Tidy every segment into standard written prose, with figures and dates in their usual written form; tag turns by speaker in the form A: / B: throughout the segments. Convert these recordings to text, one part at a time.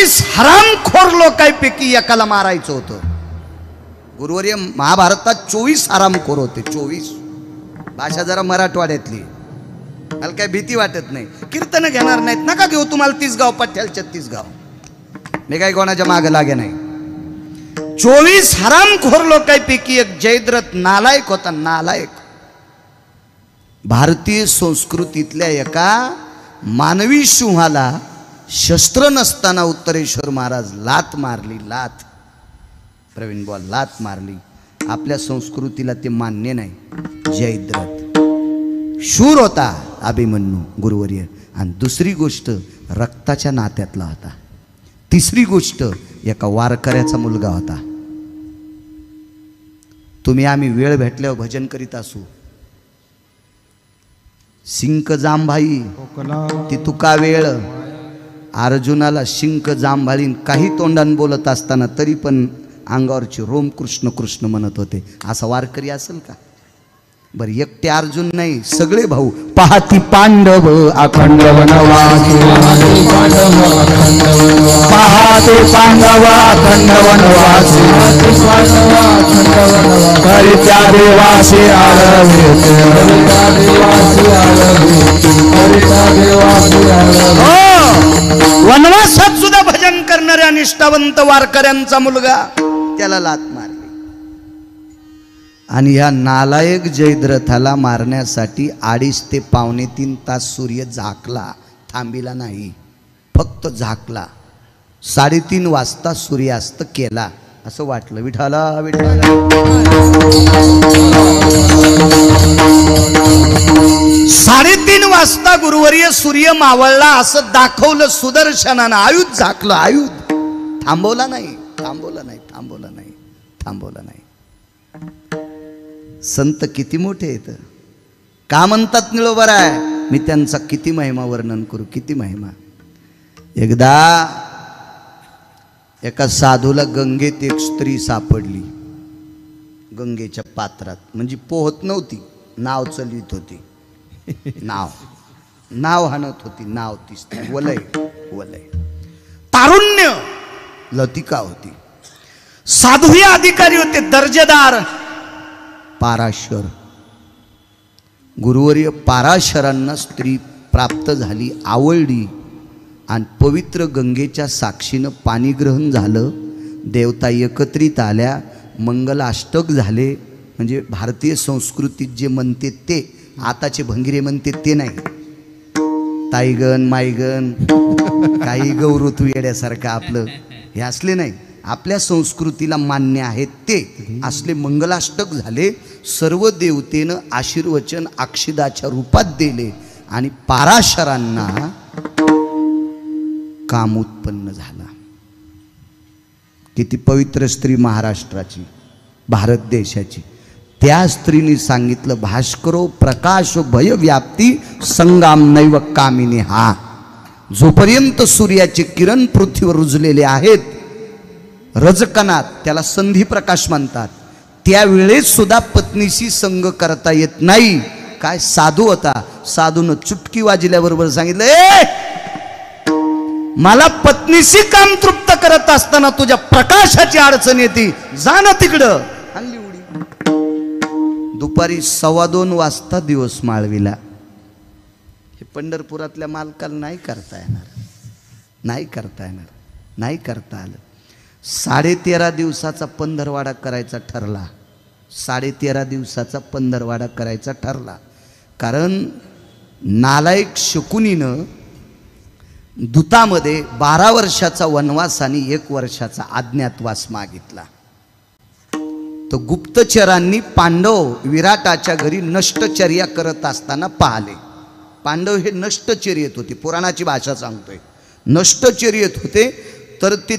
A: 24 हरामखोर लोकांपैकी एकाला मारायचं होतं. गुरुवर्य महाभारतात 24 हरामखोर होते. 24. भाषा जरा मराठवाड्यातली, मला काय भीती वाटत नाही. कीर्तन घेणार नाहीत नका घेऊ, तुम्हाला 30 गाव पठ्याल 36 गाव, मी काही कोणाच्या मागे लागे नाही. 24 हरामखोर लोकांपैकी एक जयद्रथ नालायक होता. नालायक. भारतीय संस्कृतीतल्या एका मानवी सिंहाला शस्त्र नसताना उत्तरेश्वर महाराज लात मारली. लात, प्रवीण बॉल, लात मारली. आपल्या संस्कृतीला ते मान्य नाही. जयद्रथ शूर होता, अभिमन्यू गुरुवर्य. आणि दुसरी गोष्ट रक्ताच्या नात्यातला होता. तिसरी गोष्ट एका वारकऱ्याचा मुलगा होता. तुम्ही आम्ही वेळ भेटल्यावर भजन करीत असू. शिंक जांभाई ती तुका वेळ, अर्जुनाला शिंक जांभाळीन काही तोंडान बोलत असताना तरी पण अंगावरची रोम कृष्ण कृष्ण म्हणत होते. असा वारकरी असेल का? बरं, एकटे अर्जुन नाही, सगळे भाऊ. पाहती पांडव अखंड वनवास, पाहते पांडव अखंड वनवास, हरिच्या देवासी आळवे, वनवासात सुद्धा भजन करणाऱ्या निष्ठावंत वारकऱ्यांचा मुलगा, त्याला लात मारली. आणि या नालायक जयद्रथाला मारण्यासाठी 2.5 ते 2.25 तास सूर्य झाकला, थांबिला नाही, फक्त झाकला. 3:30 वाजता सूर्यास्त केला. असं वाटलं विठाला विठाला. 3:30 वाजता गुरुवर्य सूर्य मावळला असं दाखवलं सुदर्शनानं. आयुध झाकलं, आयुध. थांबवला नाही, थांबवला नाही, थांबवला नाही, थांबवला नाही. संत किती मोठे आहेत, का म्हणतात निळोबरा आहे. मी त्यांचा किती महिमा वर्णन करू, किती महिमा. एकदा एका साधूला गंगेत एक स्त्री सापडली. गंगेच्या पात्रात, म्हणजे पोहत नव्हती, नाव चालवित होती. नाव हाणत होती. नाव ती स्त्री वलय वलय, तारुण्य, लतिका होती. साधू हे अधिकारी होते, दर्जेदार. पाराशर गुरुवर्य पाराशरांना स्त्री प्राप्त झाली, आवडली आणि पवित्र गंगेच्या साक्षीनं पाणीग्रहण झालं. देवता एकत्रित आल्या, मंगलाष्टक झाले. म्हणजे भारतीय संस्कृतीत जे म्हणते ते, आताचे भंगिरे म्हणते ते नाही. ताईगण माईगण काही गौरव येड्यासारखं आपलं हे असले नाही. आपल्या संस्कृतीला मान्य आहेत ते असले मंगलाष्टक झाले. सर्व देवतेनं आशीर्वचन अक्षिदाच्या रूपात दिले आणि पाराशरांना काम उत्पन्न झाला. किती पवित्र स्त्री महाराष्ट्राची, भारत देशाची. त्या स्त्रीने सांगितलं, भास्करो प्रकाश भय व्याप्ती संगाम नैव कामिनी. हा जोपर्यंत सूर्याचे किरण पृथ्वीवर रुजलेले आहेत रजकणात, त्याला संधी प्रकाश म्हणतात, त्यावेळेस सुद्धा पत्नीशी संग करता येत नाही. काय साधू होता, साधून चुटकी वाजल्याबरोबर सांगितलं, ए मला पत्नीशी काम तृप्त करत असताना तुझ्या प्रकाशाची अडचण येते, जा ना तिकडं. हल्ली उडी. दुपारी 2:15 वाजता दिवस माळविला. हे पंढरपुरातल्या मालकाला नाही करता येणार, नाही करता येणार, नाही करता आलं. 13.5 दिवसाचा पंधरवाडा करायचा ठरला. 13.5 दिवसाचा पंधरवाडा करायचा ठरला. कारण नालायक शकुनीनं दूतामध्ये 12 वर्षाचा वनवास आणि 1 वर्षाचा अज्ञातवास मागितला. तो गुप्तचरांनी पांडव विराटाच्या घरी नष्टचर्या करत असताना पाहिले. पांडव हे नष्टचर्येत होते, पुराणाची भाषा सांगतोय, नष्टचर्येत होते. तर ते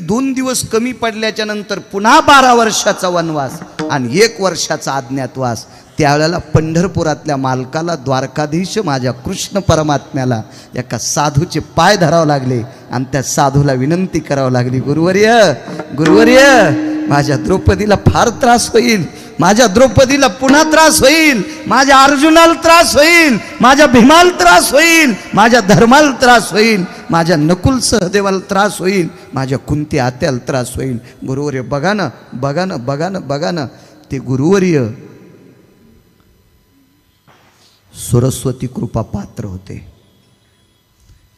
A: 2 दिवस कमी पडल्याच्या नंतर पुन्हा 12 वर्षाचा वनवास आणि 1 वर्षाचा अज्ञातवास. त्यावेळेला पंढरपुरातल्या मालकाला, द्वारकाधीश माझ्या कृष्ण परमात्म्याला एका साधूचे पाय धरावे लागले आणि त्या साधूला विनंती करावी लागली, गुरुवर्य गुरुवर्य, माझ्या द्रौपदीला फार त्रास होईल, माझ्या द्रौपदीला पुन्हा त्रास होईल, माझ्या अर्जुनाला त्रास होईल, माझ्या भीमाला त्रास होईल, माझ्या धर्माला त्रास होईल, माझ्या नकुल सहदेवाला त्रास होईल, माझ्या कुंती आत्याला त्रास होईल. गुरुवर्य बघा ना, बघा ना, बघा ना, बघा ना, ते गुरुवर्य सरस्वती कृपा पात्र होते.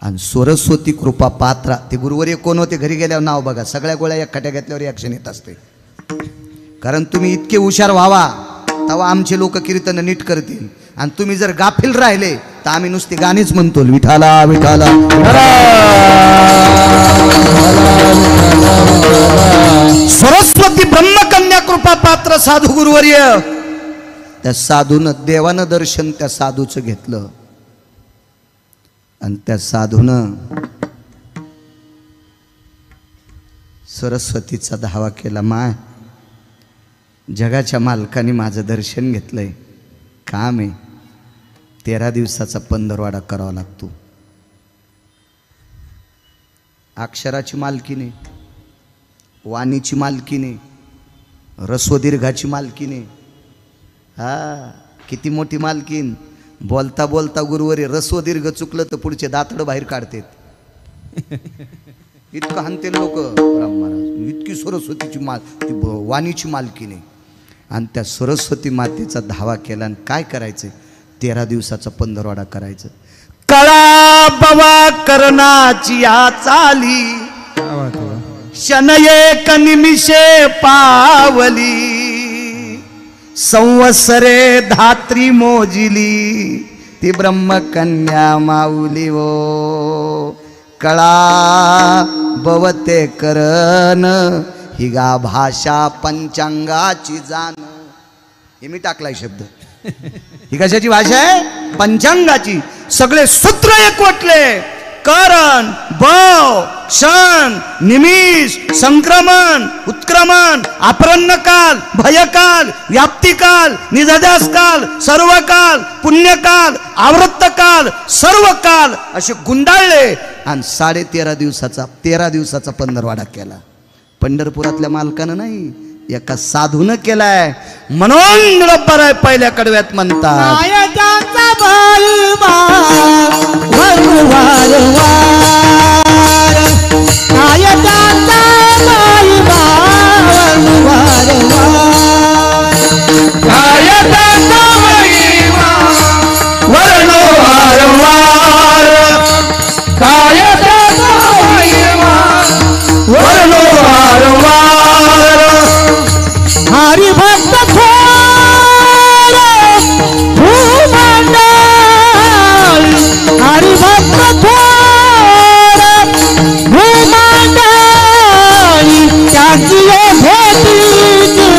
A: आणि सरस्वती कृपा पात्र ते गुरुवर्य कोण होते? घरी गेल्यावर नाव बघा, सगळ्या गोळ्या एक खट्या घेतल्यावर ॲक्शन येत असते. कारण तुम्ही इतके हुशार व्हावा तेव्हा आमचे लोक कीर्तन नीट करतील. आणि तुम्ही जर गाफील राहिले तर आम्ही नुसते गाणेच म्हणतो, विठाला विठाला. सरस्वती ब्रह्मकन्या कृपा पात्र साधू गुरुवर्य, त्या साधूनं देवानं दर्शन त्या साधूचं घेतलं. आणि त्या साधूनं सरस्वतीचा धावा केला. माय, जगाच्या मालकाने माझं दर्शन घेतलंय, काम आहे, 13 दिवसाचा पंधरवाडा करावा लागतो. अक्षराची मालकीने, वाणीची मालकीने, रस्वदीर्घाची मालकीने. हा, किती मोठी मालकीन. बोलता बोलता गुरुवारी रस्वदीर्घ चुकलं तर पुढचे दातडं बाहेर काढतात. इतकं हानते लोक. राम महाराज इतकी सरस्वतीची ती वाणीची मालकीने. आणि त्या सरस्वती मातेचा धावा केला. आणि काय करायचं? 13 दिवसाचा पंधरवाडा करायचं. कळा बवा करणाची या चाली, शन एक निमिषे पावली, संवत्सरे धात्री मोजिली, ती ब्रह्मकन्या माऊली वो. कळा बवते करन, हिगा भाषा पंचांगाची जाण. हे मी टाकलाय शब्द. ही कशाची भाषा आहे? पंचांगाची. सगळे सूत्र एकवटले. करण, बव, क्षण, निमिष, संक्रमण, उत्क्रमण, अपरण्यकाल, भयकाल, व्याप्तिकाल, निधध्यासकाल, सर्वकाल, पुण्यकाल, आवृत्तकाल, सर्व काल असे गुंडाळले. आणि 13.5 दिवसाचा पंधरवाडा केला. पंढरपुरातल्या मालकानं नाही, एका साधूनं केलाय. म्हणून बरोबर आहे पहिल्या कडव्यात म्हणतात,
B: हरिभक्त थोर भूमंडळ, हरिभक्त थोर भूमंडळ, त्याची भेटीची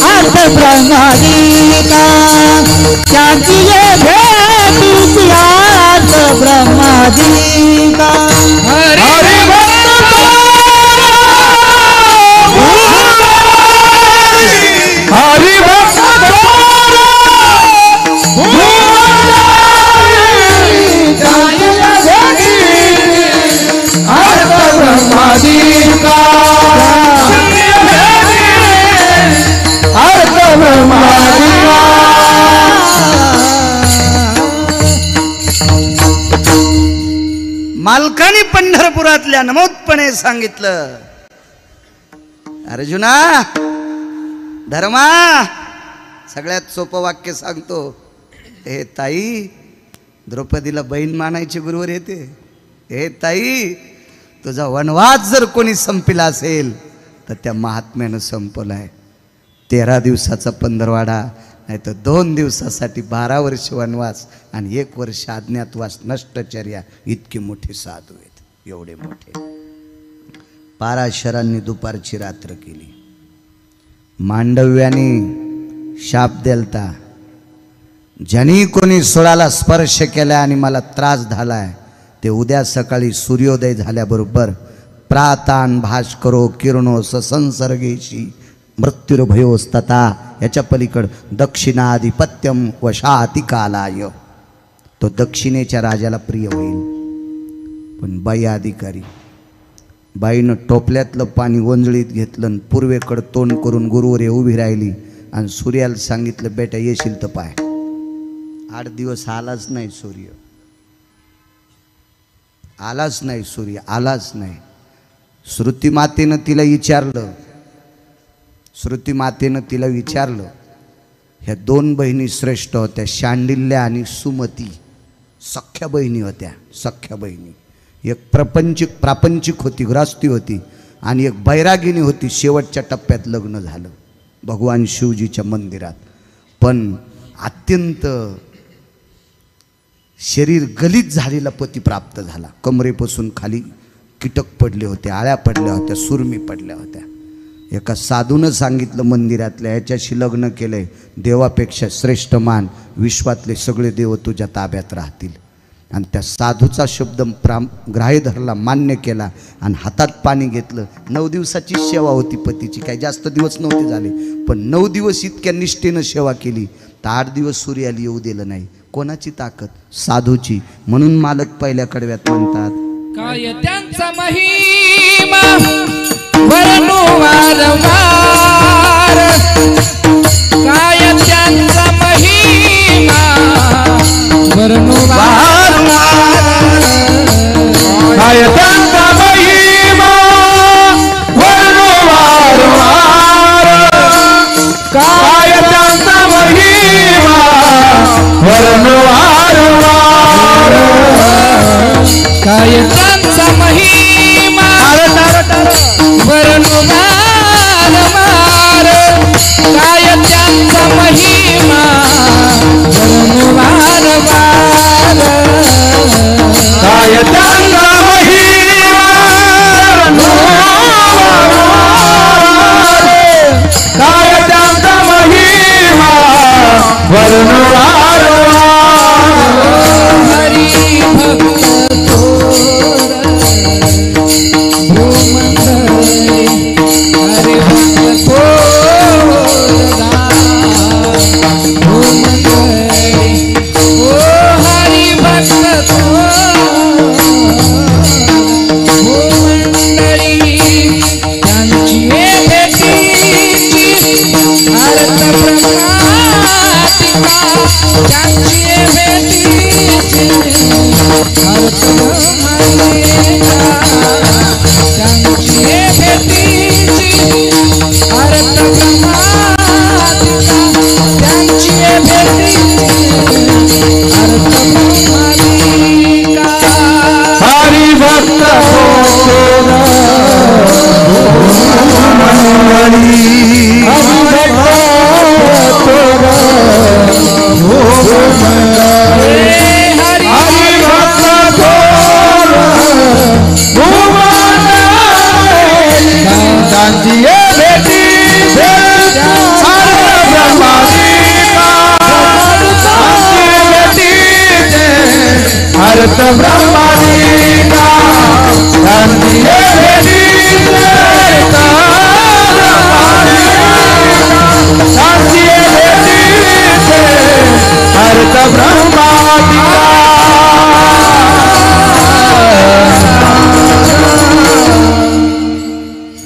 B: अर्थ ब्रह्मगीता, त्याची भेटीची अर्थ ब्रह्मगीता.
A: मालकाने पंढरपुरातल्या नमोदपणे सांगितलं, अर्जुना धर्मा, सगळ्यात सोपं वाक्य सांगतो. हे ताई, द्रौपदीला बहीण मानायचे गुरुवर येते. हे ताई, तुझा वनवास जर कोणी संपला असेल तर त्या महात्म्यानं संपलाय. 13 दिवसाचा पंधरवाडा, नाही तर 2 दिवसासाठी 12 वर्ष वनवास आणि 1 वर्ष अज्ञातवास, नष्टचर्या. इतके मोठे साधू आहेत, एवढे मोठे. पाराशरांनी दुपारची रात्र केली. मांडव्याने शाप देलता, ज्यांनी कोणी सोळाला स्पर्श केला आणि मला त्रास झालाय ते उद्या सकाळी सूर्योदय झाल्याबरोबर प्रातान भास्करो किरणो ससंसर्गेशी मृत्युर्भयोस्तता, याच्या पलीकड दक्षिणाधिपत्यम वशाति कालाय. तो दक्षिणेच्या राजाला प्रिय होईल. पण बाई अधिकारी, बाईनं टोपल्यातलं पाणी ओंजळीत घेतलं, पूर्वेकडं तोंड करून गुरुवरे उभी राहिली. आणि सूर्याला सांगितलं बेटा येशील तर पाय. 8 दिवस आलाच नाही सूर्य, आलाच नाही सूर्य, आलाच नाही. श्रुती मातेनं तिला विचारलं, श्रुती मातेनं तिला विचारलं. ह्या 2 बहिणी श्रेष्ठ होत्या, शांडिल्य आणि सुमती, सख्या बहिणी होत्या, सख्या बहिणी. एक प्रापंचिक होती, ग्रास्ती होती, आणि एक बैरागिनी होती. शेवटच्या टप्प्यात लग्न झालं भगवान शिवजीच्या मंदिरात. पण अत्यंत शरीर गलित झालेला पती प्राप्त झाला. कमरेपासून खाली कीटक पडले होते, आळ्या पडल्या होत्या, सुरमी पडल्या होत्या. एका साधूनं सांगितलं मंदिरातल्या, याच्याशी लग्न केलंय, देवापेक्षा श्रेष्ठ मान, विश्वातले सगळे देव तुझ्या ताब्यात राहतील. आणि त्या साधूचा शब्द ग्राह्य धरला, मान्य केला आणि हातात पाणी घेतलं. 9 दिवसाची सेवा होती पतीची, काही जास्त दिवस नव्हते झाले, पण 9 दिवस इतक्या निष्ठेनं सेवा केली तर 8 दिवस सूर्याला येऊ दिलं नाही. कोणाची ताकद? साधूची. म्हणून मालक पहिल्या कडव्यात म्हणतात,
B: काय त्यांचा महिमा वर्णू वारंवार, काय त्यांचा महिमा वर्णू वारंवार, काय त्यांचा महिमा वर्णू वारंवार, काय त्यांचा महिमा वर्णू वारंवार, काय त्यांचा महिमा वर्णू वारंवार, काय त्यांचा महिमा वर्णू वारंवार, काय त्यांचा महिमा वर्णू वारंवार, काय त्यांचा महिमा वर्णू वारंवार. हरी भक्त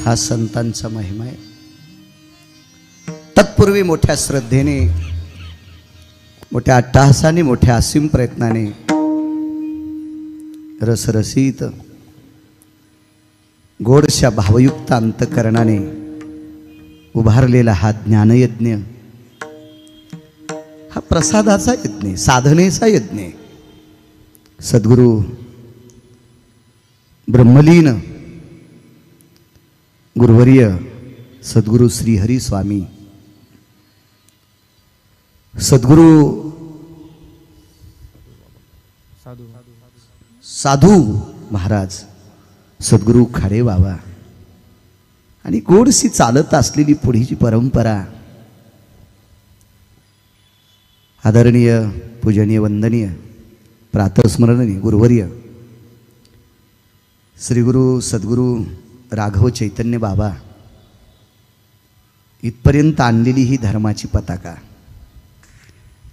A: हा संतांचा महिमा आहे. तत्पूर्वी मोठ्या श्रद्धेने, मोठ्या अट्टहासाने, मोठ्या असीम प्रयत्नाने, रसरसीत गोडशा भावयुक्त अंतकरणाने उभारलेला हा ज्ञानयज्ञ, हा प्रसादाचा यज्ञ, साधनेचा यज्ञ. सद्गुरु ब्रह्मलीन गुरुवर्य सद्गुरु श्रीहरी स्वामी, सद्गुरु साधू महाराज, सद्गुरु खाडे बाबा आणि गोडशी चालत असलेली पुढीची परंपरा, आदरणीय पूजनीय वंदनीय प्रातस्मरणीय गुरुवर्य श्री गुरु सद्गुरु राघव चैतन्य बाबा इथपर्यंत आणलेली ही धर्माची पताका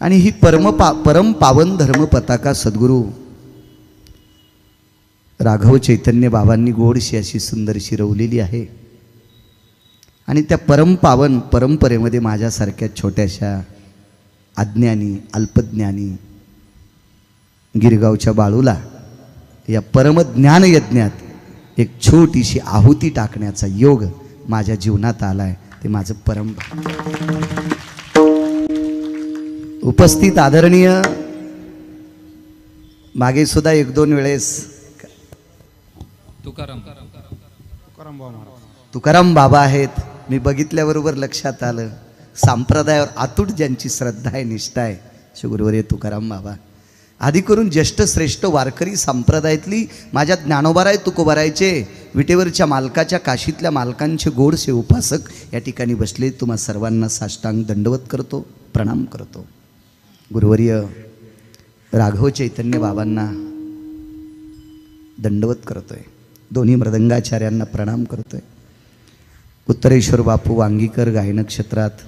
A: आणि ही परम पावन धर्म पताका सद्गुरु राघव चैतन्य बाबांनी गोडशी अशी सुंदर शिरवलेली आहे. आणि त्या परमपावन परंपरेमध्ये माझ्यासारख्या छोट्याशा अज्ञानी अल्पज्ञानी गिरगावच्या बाळूला या परमज्ञान यज्ञात एक छोटीशी आहुती टाकण्याचा योग माझ्या जीवनात आलाय. ते माझं परम उपस्थित आदरणीय मागे सुद्धा एक दोन वेळेस तुकाराम बाबा आहेत. मी बघितल्याबरोबर लक्षात आलं संप्रदायावर अतूट ज्यांची श्रद्धा आहे निष्ठा आहे श्री गुरुवर्य तुकाराम बाबा. आधी करून ज्येष्ठ श्रेष्ठ वारकरी संप्रदायातली माझ्या ज्ञानोबाराय तुकोबारायचे विटेवरच्या मालकाच्या काशीतल्या मालकांचे गोडसे उपासक या ठिकाणी बसले. तुम्हा सर्वांना साष्टांग दंडवत करतो, प्रणाम करतो. गुरुवर्य राघव चैतन्य बाबांना दंडवत करतोय. दोन्ही मृदंगाचार्यांना प्रणाम करतोय. उत्तरेश्वर बापू वांगीकर गायन क्षेत्रात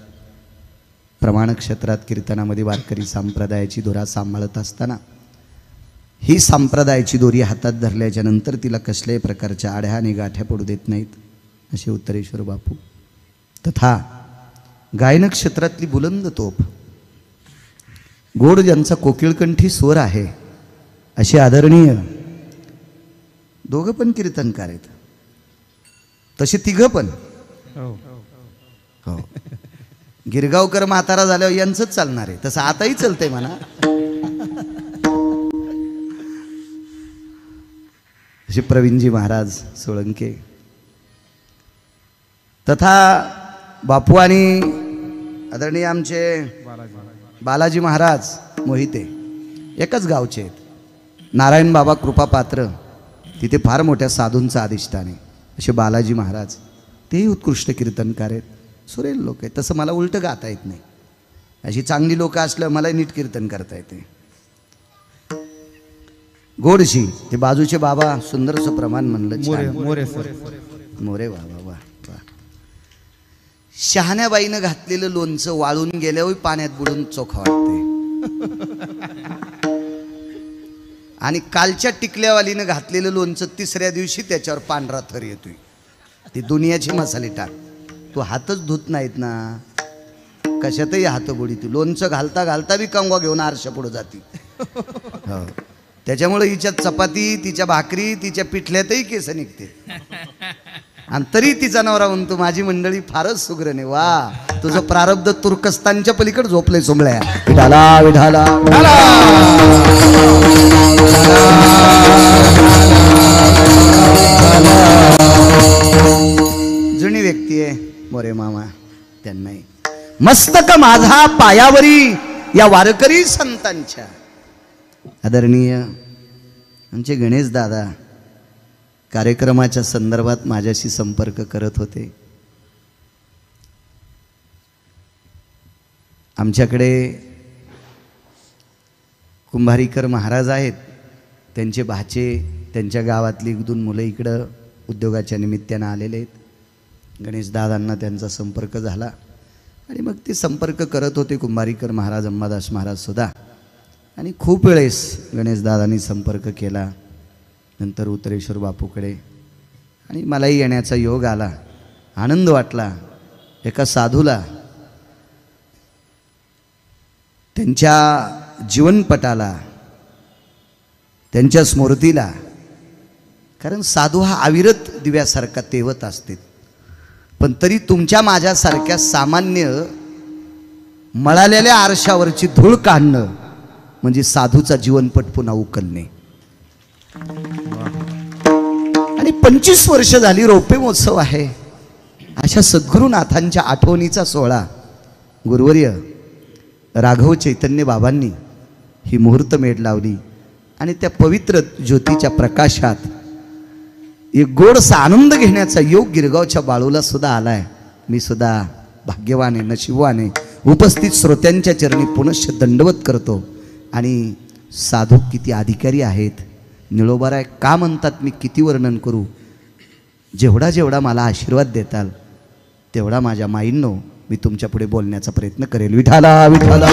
A: प्रमाण क्षेत्रात कीर्तनामध्ये वारकरी संप्रदायाची दोरा सांभाळत असताना ही संप्रदायाची दोरी हातात धरल्याच्या नंतर तिला कसल्याही प्रकारच्या आड्या आणि गाठ्या पडू देत नाहीत असे उत्तरेश्वर बापू. तथा गायन क्षेत्रातली बुलंद तोप गोड ज्यांचा कोकिळकंठी स्वर आहे असे आदरणीय दोघं पण कीर्तनकार आहेत. तसे तिघं पण हो गिरगावकर म्हातारा झाल्यावर यांचंच चालणार आहे. तसं आताही चालतंय म्हणा. असे प्रवीणजी महाराज सोळंके तथा बापू आणि आदरणीय आमचे बालाजी महाराज मोहिते एकाच गावचे आहेत. नारायण बाबा कृपापात्र तिथे फार मोठ्या साधूंचा अधिष्ठान आहे. असे बालाजी महाराज तेही उत्कृष्ट कीर्तनकार आहेत, सुरेल लोक आहेत. तसं मला उलटं गाता येत नाही. अशी चांगली लोक असल्यावर मला नीट कीर्तन करता येते. गोडशी ते बाजूचे बाबा सुंदरसं प्रमाण म्हणलं मोरे वा वा वा वा. शहाण्याबाईनं घातलेलं लोणचं वाळून गेल्यावर पाण्यात बुडून चोखा वाटते. आणि कालच्या टिकल्यावालीनं घातलेलं लोणचं तिसऱ्या दिवशी त्याच्यावर पांढरा थर येतोय. ती दुनियाची मसाले टाक. तू हातच धुत नाहीत ना, कशातही हात बुडीती. लोणचं घालता घालता बी कंगवा घेऊन आरशा पुढे जाती. हो त्याच्यामुळे हिच्या चपाती तिच्या भाकरी तिच्या पिठल्यातही केस निघते. आणि तरी तिचा नवरा म्हणतो माझी मंडळी फारच सुग्रण आहे. वा तुझं प्रारब्ध तुर्कस्तानच्या पलीकडे झोपलंय सोमळ्या. विठाला विठाला जुनी व्यक्ती आहे मोरे मामा. त्यांनाही मस्तक माझा पायावरी या वारकरी संतांच्या. आदरणीय आमचे गणेश दादा कार्यक्रमाच्या संदर्भात माझ्याशी संपर्क करत होते. आमच्याकडे कुंभारीकर महाराज आहेत, त्यांचे भाचे त्यांच्या गावातली एक दोन मुलं इकडं उद्योगाच्या निमित्तानं आलेले आहेत. गणेश दादांना त्यांचा संपर्क झाला आणि मग ते संपर्क करत होते कुंभारीकर महाराज अंबादास महाराज सुद्धा. आणि खूप वेळेस गणेश दादांनी संपर्क केला. नंतर उत्तरेश्वर बापूकडे आणि मलाही येण्याचा योग आला. आनंद वाटला. एका साधूला त्यांच्या जीवनपटाला त्यांच्या स्मृतीला, कारण साधू हा अविरत दिव्यासारखा तेवत असते, पण तरी तुमच्या माझ्यासारख्या सामान्य मळालेल्या आरशावरची धूळ काढणं म्हणजे साधूचा जीवनपट पुन्हा उकलणे. आणि 25 वर्ष झाली रौप्य महोत्सव आहे. अशा सद्गुरुनाथांच्या आठवणीचा सोहळा गुरुवर्य राघव चैतन्य बाबांनी ही मुहूर्तमेढ लावली. आणि त्या पवित्र ज्योतीच्या प्रकाशात एक गोडसा आनंद घेण्याचा योग गिरगावच्या बाळूला सुद्धा आलाय. मी सुद्धा भाग्यवान आहे, नशीबवान आहे. उपस्थित श्रोत्यांच्या चरणी पुनश्च दंडवत करतो. आणि साधू किती अधिकारी आहेत, निळोबाराय का म्हणतात मी किती वर्णन करू. जेवढा जेवढा मला आशीर्वाद देताल तेवढा माझ्या माईंनो मी तुमच्या पुढे बोलण्याचा प्रयत्न करेल. विठाला विठाला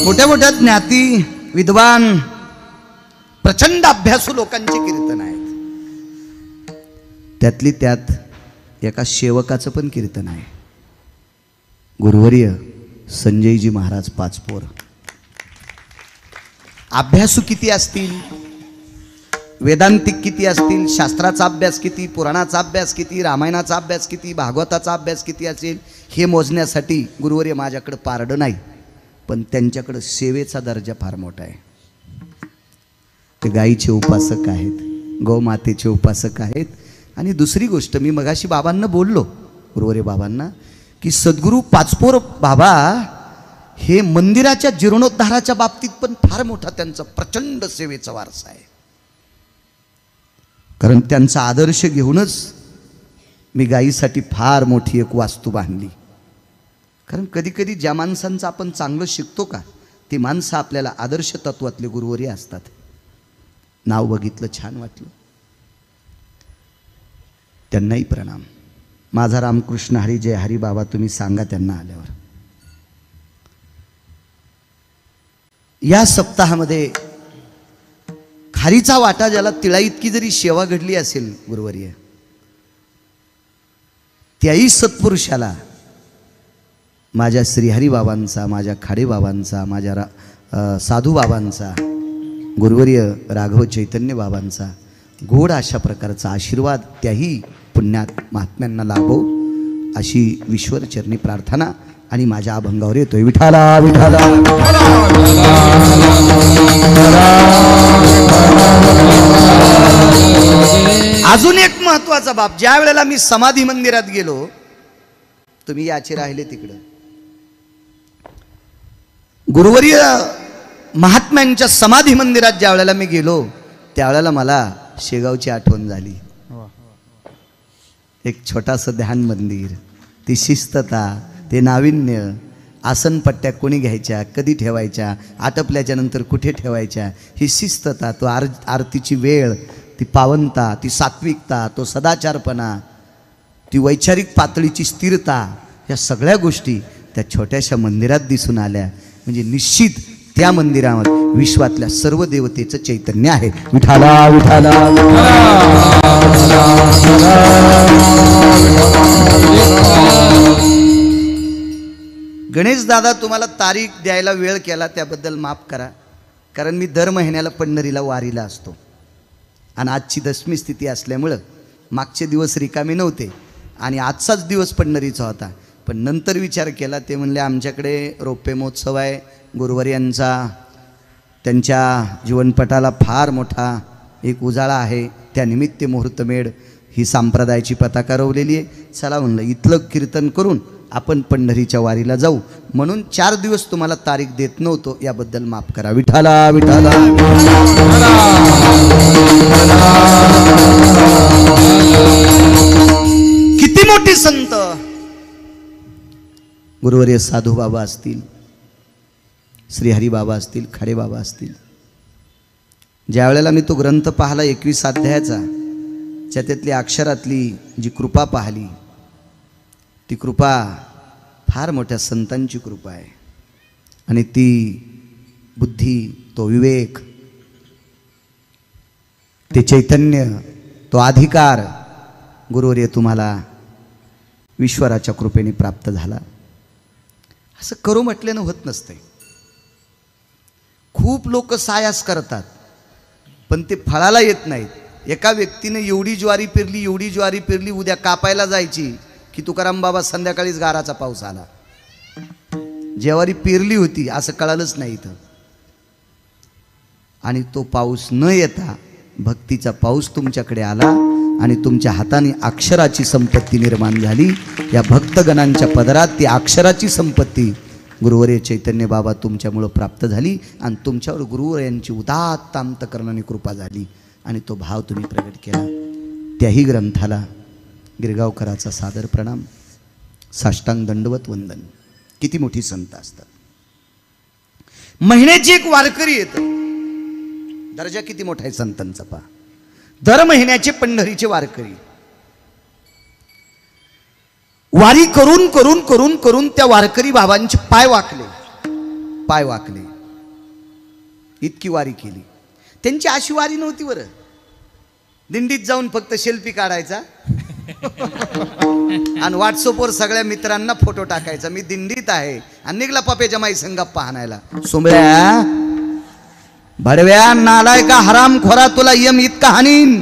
A: मोठ्या मोठ्या ज्ञाती विद्वान प्रचंड अभ्यासू लोकांचे कीर्तन आहेत. त्यातली त्यात एका सेवकाचं पण कीर्तन आहे. गुरुवर्य संजयजी महाराज पाचपोर. अभ्यासू किती असतील, वेदांतिक किती असतील, शास्त्राचा अभ्यास किती, पुराणाचा अभ्यास किती, रामायणाचा अभ्यास किती, भागवताचा अभ्यास किती असेल हे मोजण्यासाठी गुरुवर्य माझ्याकडं पारडं नाही. पण त्यांच्याकडं सेवेचा दर्जा फार मोठा आहे. ते गाईचे उपासक आहेत, गौमातेचे उपासक आहेत. आणि दुसरी गोष्ट, मी मगाशी बाबांना बोललो, गुरुवर्य बाबांना, की सद्गुरू पाचपोर बाबा हे मंदिराच्या जीर्णोद्धाराच्या बाबतीत पण फार मोठा त्यांचा प्रचंड सेवेचा वारसा आहे. कारण त्यांचा आदर्श घेऊनच मी गायीसाठी फार मोठी एक वास्तू बांधली. कारण कधी कधी ज्या माणसांचं आपण चांगलं शिकतो का, ती माणसं आपल्याला आदर्श तत्वातले गुरुवर्य असतात. नाव बघितलं, छान वाटलं. त्यांनाही प्रणाम. माझा रामकृष्ण हरी जय हरी बाबा तुम्ही सांगा त्यांना आल्यावर. या सप्ताहामध्ये खारीचा वाटा, ज्याला तिळा इतकी जरी सेवा घडली असेल गुरुवर्य, त्याही सत्पुरुषाला माझ्या श्रीहरी बाबांचा, माझ्या खाडे बाबांचा, माझ्या साधू बाबांचा, गुरुवर्य राघव चैतन्य बाबांचा गोड अशा प्रकारचा आशीर्वाद त्याही पुण्यात महात्म्यांना लाभो अशी विश्वचरणी प्रार्थना आणि माझ्या अभंगावर येतोय. विठाला विठाला अजून एक महत्वाचा बाब, ज्या वेळेला मी समाधी मंदिरात गेलो, तुम्ही याचे राहिले तिकडं, गुरुवर्य महात्म्यांच्या समाधी मंदिरात ज्या वेळेला मी गेलो, त्यावेळेला मला शेगावची आठवण झाली. एक छोटासं ध्यान मंदिर, ती शिस्तता, ते नाविन्य, आसनपट्ट्या कोणी घ्यायच्या, कधी ठेवायच्या, आटपल्याच्या नंतर कुठे ठेवायच्या, ही शिस्तता, तो आरतीची वेळ, ती पावनता, ती सात्विकता, तो सदाचारपणा, ती वैचारिक पातळीची स्थिरता, या सगळ्या गोष्टी त्या छोट्याशा मंदिरात दिसून आल्या. म्हणजे निश्चित त्या मंदिरामध्ये विश्वातल्या सर्व देवतेचं चैतन्य आहे. विठाला विठाला गणेश दादा, तुम्हाला तारीख द्यायला वेळ केला त्याबद्दल माफ करा. कारण मी दर महिन्याला पंढरीला वारीला असतो आणि आजची दशमी स्थिती असल्यामुळं मागचे दिवस रिकामे नव्हते आणि आजचाच दिवस पंढरीचा होता. पण नंतर विचार केला, ते म्हणले आमच्याकडे रौप्य महोत्सव आहे गुरुवर्यांचा, त्यांच्या जीवनपटाला फार मोठा एक उजाळा आहे, त्यानिमित्त मुहूर्तमेढ ही संप्रदायाची पताका रोवलेली आहे. चला म्हणलं इथलं कीर्तन करून आपण पंढरीच्या वारीला जाऊ. म्हणून 4 दिवस तुम्हाला तारीख देत नव्हतो, याबद्दल माफ करा. विठाला विठाला किती मोठी संत गुरुवर्य साधू बाबा असतील, श्रीहरी बाबा असतील, खाडे बाबा असतील. ज्या वेळेला मी तो ग्रंथ पाहिला 21 अध्यायाचा, त्यातली अक्षरातली जी कृपा पाहिली, ती कृपा फार मोठ्या संतांची कृपा आहे. आणि ती बुद्धी, तो विवेक, ते चैतन्य, तो अधिकार गुरुवर्य तुम्हाला ईश्वराच्या कृपेने प्राप्त झाला. असं करू म्हटल्यानं होत नसते. खूप लोक सायास करतात पण ते फळाला येत नाहीत. एका व्यक्तीने एवढी ज्वारी पेरली, एवढी ज्वारी पेरली, उद्या कापायला जायची की तुकाराम बाबा संध्याकाळीच गाराचा पाऊस आला. ज्वारी पेरली होती असं कळालंच नाही इथं. आणि तो पाऊस न येता भक्तीचा पाऊस तुमच्याकडे आला आणि तुमच्या हाताने अक्षराची संपत्ती निर्माण झाली. या भक्तगणांच्या पदरात ती अक्षराची संपत्ती गुरुवर्य चैतन्य बाबा तुमच्यामुळं प्राप्त झाली आणि तुमच्यावर गुरुवर्यांची उदात्त अंतकरणाने कृपा झाली आणि तो भाव तुम्ही प्रगट केला. त्याही ग्रंथाला गिरगावकराचा सादर प्रणाम, साष्टांग दंडवत वंदन. किती मोठी संत असतात. महिन्याची एक वारकरी येतं, दर्जा किती मोठा आहे संतांचा पहा. दर महिन्याचे पंढरीचे वारकरी वारी करून करून करून करून त्या वारकरी बाबांचे पाय वाकले. इतकी वारी केली. त्यांची अशी वारी नव्हती बरं. दिंडीत जाऊन फक्त सेल्फी काढायचा आणि व्हॉट्सअपवर सगळ्या मित्रांना फोटो टाकायचा, मी दिंडीत आहे, आणि निघला पप्याच्या माई संगप्पा हाणायला. सोंबळ्या, भडव्या, नालायका, हरामखोरा, तुला यम इतका हानीन,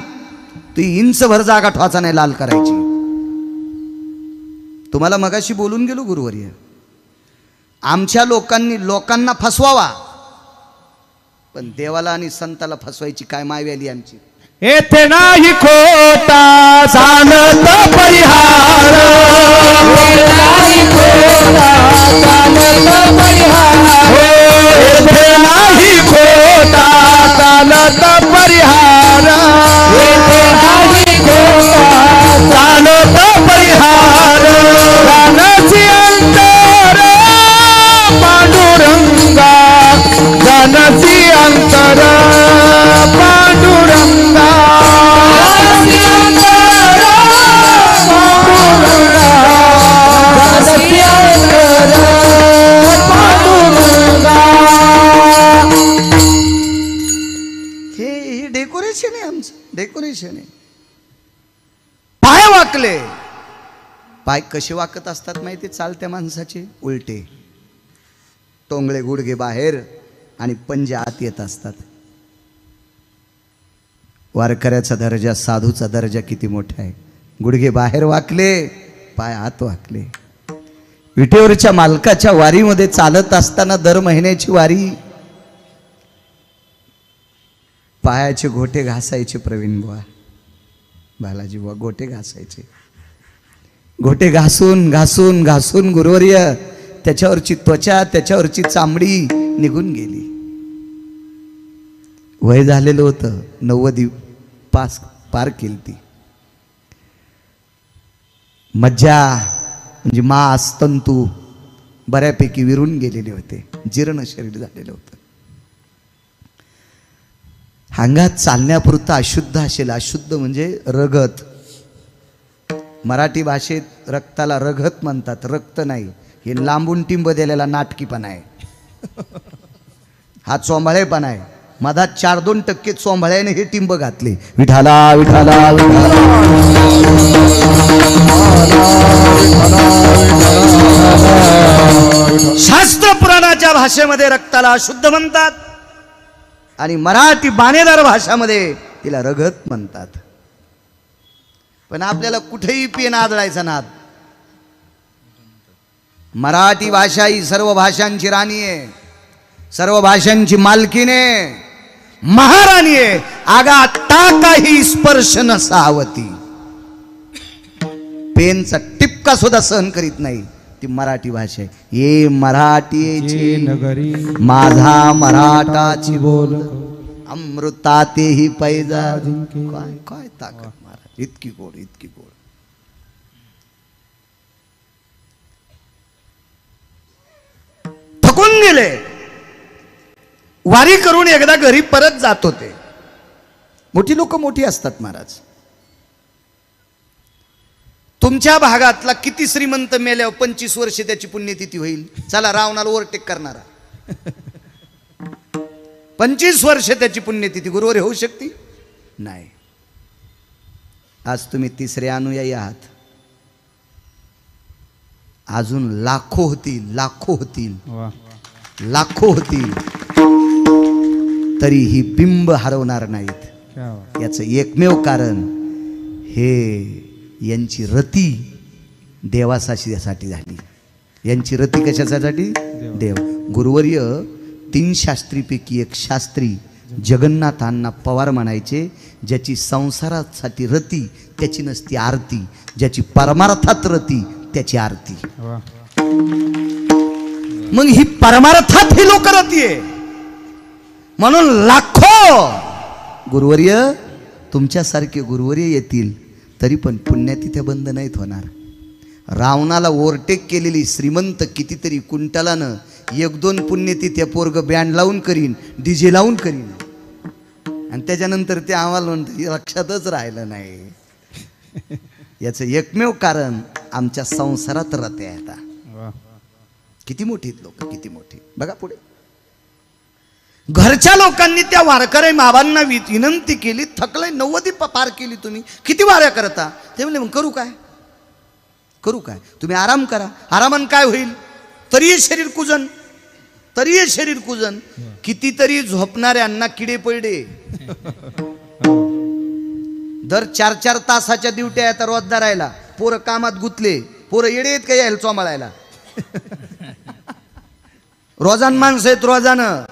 A: तू इंच भर जागा ठोचा नाही लाल करायची. तुम्हाला मगाशी बोलून गेलो गुरुवर्य, आमच्या लोकांना फसवावा, पण देवाला आणि संताला फसवायची काय मायवी आली आमची.
B: येथे नाही खोटा चालत परिहार, नाही खोटा चालत परिहार, येथे नाही खोटा चालत परिहार, येथे नाही खोटा चालत परिहार. गाण्याची अंतर पांडुरंगा, गाण्याची अंतर पांडुरंगा,
A: हे डेकोरेशन आहे आमचं, डेकोरेशन आहे. पाय वाकले, पाय कसे वाकत असतात माहिती, चालत्या माणसाचे उलटे, टोंगळे गुडघे बाहेर आणि पंजे आत येत असतात. वारकऱ्याचा दर्जा, साधूचा दर्जा किती मोठा आहे. गुडघे बाहेर वाकले, पाय आत वाकले. विटेवरच्या मालकाच्या वारीमध्ये चालत असताना दर महिन्याची वारी, पायाचे घोटे घासायचे प्रवीण बुवा, बालाजी बुवा घोटे घासायचे. घोटे घासून घासून घासून गुरुवर्य त्याच्यावरची त्वचा, त्याच्यावरची चामडी निघून गेली. वय झालेलं होतं, 90 पार केली ती. मज्जा म्हणजे मांस तंतू बऱ्यापैकी विरून गेलेले होते, जीर्ण शरीर झालेलं होतं. अंगात चालण्यापुरतं अशुद्ध असेल, अशुद्ध म्हणजे रगत. मराठी भाषेत रक्ताला रगत म्हणतात, रक्त नाही. हे लांबून टिंब दिलेला नाटकीपणा आहे, हा चोंबाळेपणा आहे. मधात 4-2% चोंबाळ्याने हे टिंब घातले. विठाला विठाला शास्त्र पुराणाच्या भाषेमध्ये रक्ताला अशुद्ध म्हणतात आणि मराठी बाणेदार भाषामध्ये तिला रगत म्हणतात. पण आपल्याला कुठेही पेन आदळायचा नाद. मराठी भाषा ही सर्व भाषांची राणी आहे, सर्व भाषांची मालकीने महाराणी आहे. आगा टाकाही स्पर्श नसावती, पेनचा टिपका सुद्धा सहन करीत नाही ती मराठी भाषा आहे. ये मराठीची
B: नगरी
A: माझा मराठाची बोल, अमृतातेही पैजा. काय काय ताकद महाराज, इतकी गोड, इतकी गोड. थकून गेले, वारी करून एकदा घरी परत जात होते. मोठी लोक मोठी असतात महाराज. तुमच्या भागातला किती श्रीमंत मेल्यावर 25 वर्ष त्याची पुण्यतिथी होईल? चला रावणाला ओव्हरटेक करणारा 25 वर्ष त्याची पुण्यतिथी गुरुवारी होऊ शकते? नाही. आज तुम्ही तिसरे अनुयायी आहात, अजून लाखो होतील, लाखो होतील, लाखो होतील, तरी ही बिंब हरवणार नाहीत. याचं एकमेव कारण हे यांची रती देवासाठी झाली. यांची रती कशासाठी? देव. गुरुवर्य 3 शास्त्रीपैकी एक शास्त्री जगन्नाथांना पवार म्हणायचे. ज्याची संसारासाठी रती त्याची नसती आरती, ज्याची परमार्थात रती त्याची आरती. मग ही परमार्थात ही लोक रती आहे म्हणून लाखो गुरुवर्य तुमच्यासारखे गुरुवर्य येतील, तरी पण पुण्यतिथ्या बंद नाहीत होणार. रावणाला ओव्हरटेक केलेली श्रीमंत कितीतरी कुंटलानं 1-2 पुण्यतिथ्या पोरग बँड लावून करीन, डीजे लावून करीन, आणि त्याच्यानंतर ते आम्हाला म्हणतात लक्षातच राहिलं नाही. याचं एकमेव कारण आमच्या संसारात रते आहेत. किती मोठी लोक, किती मोठी. बघा पुढे, घरच्या लोकांनी त्या वारकरी मावांना विनंती केली, थकलंय 90 पार केली तुम्ही, किती वाऱ्या करता? ते म्हणले मग करू काय, करू काय, तुम्ही आराम करा. आरामान काय होईल, तरी शरीर कुजन, तरी शरीर कुजन. कितीतरी झोपणाऱ्यांना किडे पडले. दर 4-4 तासाच्या ड्युट्या आहेत रोजदार राहायला. पोरं कामात गुतले, पोरं येडे आहेत का यायला चोमाळायला. रोजान माणसं आहेत, रोजानं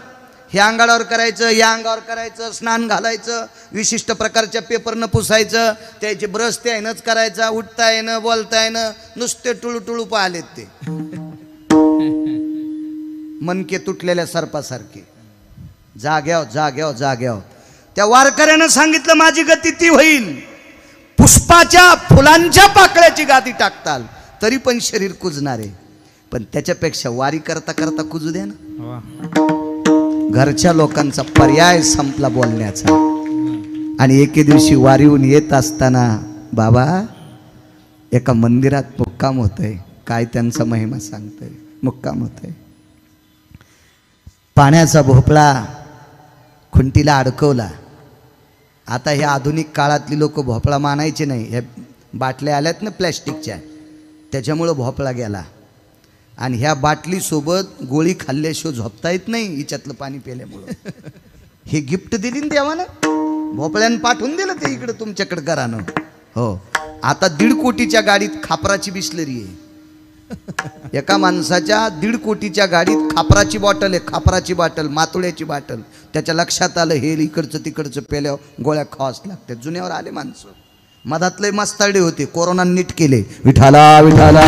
A: हे अंगावर करायचं, या अंगावर करायचं, स्नान घालायचं, विशिष्ट प्रकारच्या पेपरनं पुसायचं, त्याचे ब्रश ते आहेनच करायचा, उठता येणं, बोलता येणं, नुसते टुळू टुळू पाहिलेत ते मनके तुटलेल्या सर्पासारखे. जाग्याव जाग्याव जाग्याव. त्या वारकऱ्यानं सांगितलं माझी गती ती होईल, पुष्पाच्या फुलांच्या पाकळ्याची गादी टाकताल तरी पण शरीर कुजणार आहे, पण त्याच्यापेक्षा वारी करता करता कुजू द्या ना. घरच्या लोकांचा पर्याय संपला बोलण्याचा. आणि एके दिवशी वारीहून येत असताना बाबा एका मंदिरात मुक्काम होतंय. काय त्यांचा महिमा सांगतोय. मुक्काम होतंय, पाण्याचा भोपळा खुंटीला अडकवला. आता ह्या आधुनिक काळातली लोक भोपळा मानायचे नाही. ह्या बाटल्या आल्यात ना प्लॅस्टिकच्या, त्याच्यामुळं भोपळा गेला. आणि ह्या बाटलीसोबत गोळी खाल्ल्याशिवाय झोपता येत नाही हिच्यातलं पाणी प्यायल्यामुळं. हे गिफ्ट दिली ना देवानं, भोपळ्यानं पाठवून दिलं ते इकडं तुमच्याकडं घरानं. हो, आता 1.5 कोटीच्या गाडीत खापराची बिस्लरी आहे. एका माणसाच्या 1.5 कोटीच्या गाडीत खापराची बॉटल आहे, खापराची बॉटल, मातुड्याची बॉटल. त्याच्या लक्षात आलं हे इकडचं तिकडचं पेल्यावर गोळ्या खावाच लागतात. जुन्यावर आले माणसं. मधातले मस्ताडे होते, कोरोना नीट केले. विठाला विठाला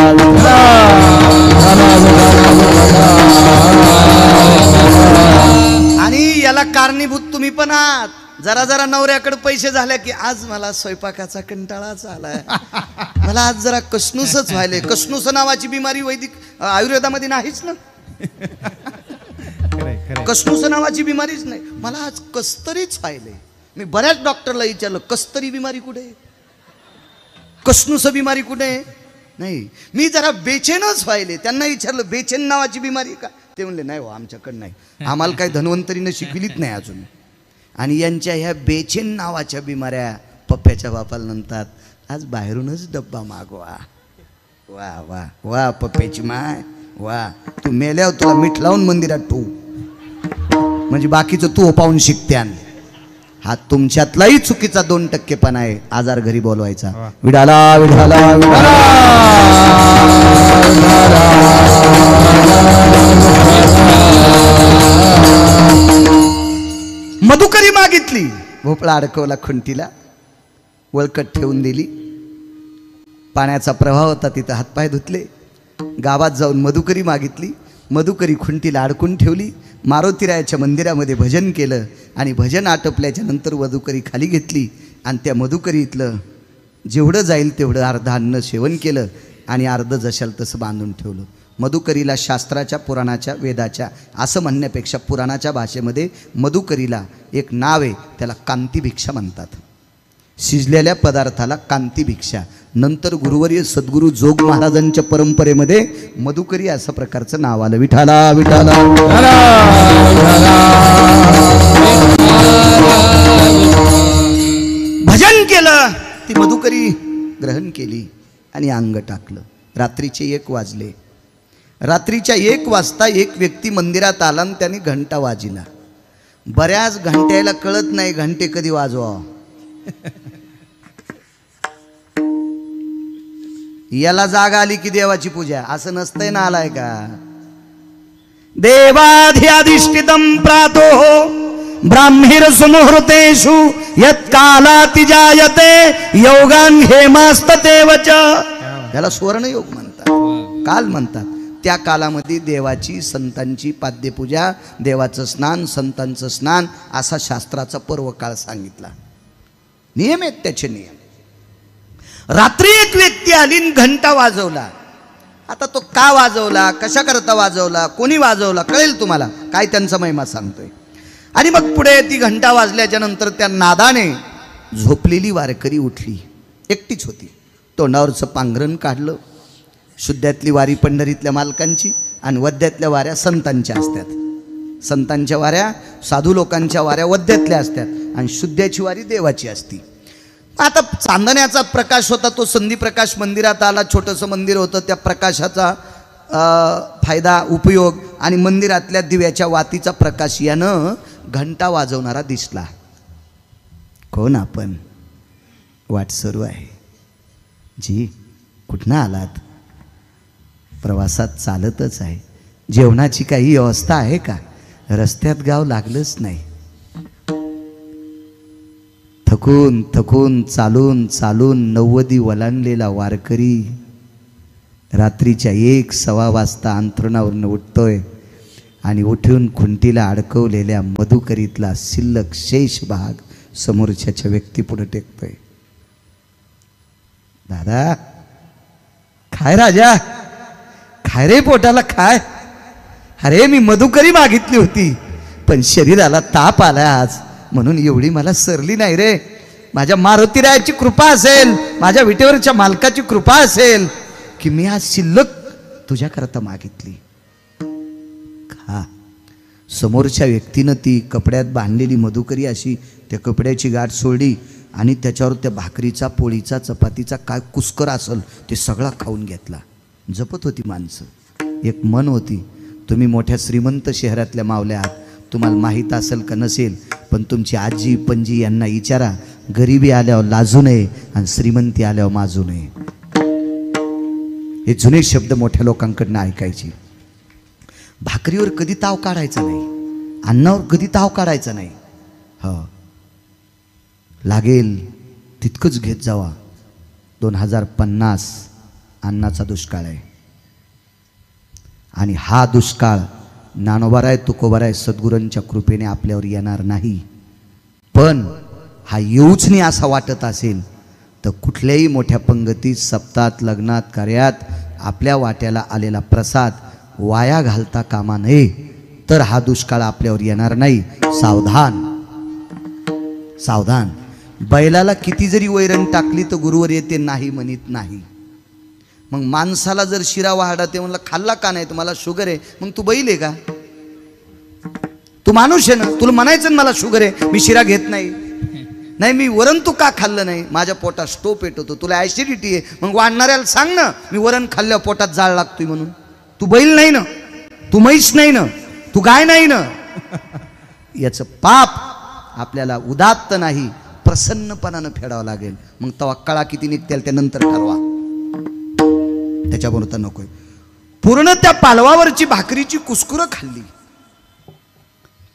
A: आणि याला कारणीभूत तुम्ही पण आहात. जरा जरा नवऱ्याकडे पैसे झाले की आज मला स्वयंपाकाचा कंटाळाच आलाय, मला आज जरा कसनूसच व्हायले. कसनूस नावाची बिमारी वैदिक आयुर्वेदामध्ये नाहीच ना. कसनूस नावाची बिमारीच नाही. मला आज कस्तरीच व्हायले. मी बऱ्याच डॉक्टरला विचारलं कस्तरी बिमारी कुठे, कसनूस बिमारी कुठे नाही. मी जरा बेचेनच व्हायले. त्यांना विचारलं बेचेन नावाची बिमारी का, ते म्हणले नाही हो आमच्याकडं नाही, आम्हाला काही धन्वंतरीनं शिकविलीच नाही अजून. आणि यांच्या ह्या बेचेन नावाच्या बिमाऱ्या पप्प्याच्या बापाला म्हणतात आज बाहेरूनच डब्बा मागवा. वा वा वा पप्प्याची माय वा, तू मेल्यावर तुला मीठ लावून मंदिरात ठेवू म्हणजे बाकीचं तू पाहून शिकत्यान. हा तुमच्यातलाही चुकीचा 2% आहे. आजार घरी बोलवायचा. विडाला विडाला विडाला मधुकरी मागितली, भोपळा अडकवला खुंटीला, वळकट ठेवून दिली. पाण्याचा प्रवाह होता तिथं, हातपाय धुतले. गावात जाऊन मधुकरी मागितली, मधुकरी खुंटीला अडकून ठेवली. मारुतीरायाच्या मंदिरामध्ये भजन केलं आणि भजन आटपल्याच्या नंतर मधुकरी खाली घेतली आणि त्या मधुकरीतलं जेवढं जाईल तेवढं अर्ध अन्न सेवन केलं आणि अर्ध जशाल तसं बांधून ठेवलं. मधुकरीला शास्त्राच्या, पुराणाच्या, वेदाच्या असं म्हणण्यापेक्षा पुराणाच्या भाषेमध्ये मधुकरीला एक नाव आहे, त्याला कांतिभिक्षा म्हणतात. शिजलेल्या पदार्थाला कांतिभिक्षा. नंतर गुरुवर्य सद्गुरू जोग महाराजांच्या परंपरेमध्ये मधुकरी असं प्रकारचं नाव आलं. विठाला विठाला भजन केलं, ती मधुकरी ग्रहण केली आणि अंग टाकलं. रात्रीचे 1 वाजले. रात्रीच्या 1 वाजता एक व्यक्ती मंदिरात आला आणि त्याने घंटा वाजिला. बऱ्याच घंट्याला कळत नाही घंटे कधी वाजवा. याला जागा आली की देवाची पूजा, असं नसतंय ना. आलाय का देवाधिष्ठितम प्रातो ब्राह्मीर सुमुहूर्तेषु यत्कालाति जायते योगान हेमास्ततेवच. याला सुवर्णयोग म्हणतात, काल म्हणतात. त्या कालामध्ये देवाची, संतांची पाद्यपूजा, देवाचं स्नान, संतांचं स्नान असा शास्त्राचा पर्व काळ सांगितला. नियम आहेत त्याचे नियम. रात्री एक व्यक्ती आली घंटा वाजवला. आता तो का वाजवला, कशा करता वाजवला, कोणी वाजवला कळेल तुम्हाला, काय त्यांचा महिमा सांगतोय. आणि मग पुढे ती घंटा वाजल्याच्या नंतर त्या नादाने झोपलेली वारकरी उठली. एकटीच होती. तोंडावरचं पांघरण काढलं. शुद्ध्यातली वारी पंढरीतल्या मालकांची आणि वद्यातल्या वाऱ्या संतांच्या असतात. संतांच्या वाऱ्या, साधू लोकांच्या वाऱ्या वद्यातल्या असतात आणि शुद्धाची वारी देवाची असती. आता चांदण्याचा प्रकाश होता, तो संधी प्रकाश मंदिरात आला. छोटंसं मंदिर होतं, त्या प्रकाशाचा फायदा उपयोग आणि मंदिरातल्या दिव्याच्या वातीचा प्रकाश यानं घंटा वाजवणारा दिसला. कोण आपण? वाट सुरू आहे. जी कुठनं आलात? प्रवासात चालतच आहे. जेवणाची काही व्यवस्था आहे का? रस्त्यात गाव लागलंच नाही. थकून थकून चालून चालून 90 वलांडलेला वारकरी रात्रीच्या 1-1:15 वाजता अंथरुणावरून उठतोय आणि उठून खुंटीला अडकवलेल्या मधुकरीतला शिल्लक शेष भाग समोरच्याच्या व्यक्तीपुढे टेकतोय. दादा खाय, राजा खाय रे, पोटाला खाय. अरे मी मधुकरी मागितली होती, पण शरीराला ताप आला आज, म्हणून एवढी मला सरली नाही रे. माझ्या मारुतीरायाची कृपा असेल, माझ्या विटेवरच्या मालकाची कृपा असेल की मी आज शिल्लक तुझ्याकरता मागितली. खा. समोरच्या व्यक्तीनं ती कपड्यात बांधलेली मधुकरी अशी त्या कपड्याची गाठ सोडली आणि त्याच्यावर त्या भाकरीचा, पोळीचा, चपातीचा काय कुस्कर असेल ते सगळा खाऊन घेतला. जपत होती माणसं. एक मन होती. तुम्ही मोठ्या श्रीमंत शहरातल्या मावल्या आहात, तुम्हाला माहीत असेल का नसेल, पण तुमची आजी पणजी यांना विचारा, गरिबी आल्यावर लाजू नये आणि श्रीमंती आल्यावर माजू नये. हे जुने शब्द मोठ्या लोकांकडनं ऐकायचे. भाकरीवर कधी ताव काढायचा नाही, अन्नावर कधी ताव काढायचा नाही. हो, लागेल तितकंच घेत जावा. 2050 अन्नाचा दुष्काळ आहे आणि हा दुष्काळ ज्ञानोबाराय तुकोबाराय सद्गुरूंच्या कृपेने आपल्यावर येणार नाही. पण हा येऊच नाही असा वाटत असेल तर कुठल्याही मोठ्या पंगतीत, सप्तात, लग्नात, कार्यात आपल्या वाट्याला आलेला प्रसाद वाया घालता कामा नये. तर हा दुष्काळ आपल्यावर येणार नाही. सावधान सावधान. बैलाला किती जरी वैरण टाकली तर गुरुवर येते नाही म्हणत नाही. मग माणसाला जर शिरा वाढा ते म्हणलं खाल्ला का नाही, तुम्हाला शुगर आहे, मग तू बैल आहे का? तू माणूस आहे ना, तुला म्हणायचं ना मला शुगर आहे, मी शिरा घेत नाही. नाही मी वरण तू का खाल्लं नाही, माझ्या पोटात स्टोव पेटवतो, तुला ॲसिडिटी आहे, मग वाढणाऱ्याला सांग ना मी वरण खाल्ल्यावर पोटात जाळ लागतोय म्हणून. तू बैल नाही ना, तू म्हैस नाही ना, तू गाय नाही ना. याचं पाप आपल्याला उदात्त नाही प्रसन्नपणानं फेडावं लागेल. मग तवा कळा किती निघतील त्यानंतर ठरवा. त्याच्याबरोबर तर नकोय. पूर्ण त्या पालवावरची भाकरीची कुस्कुरं खाल्ली.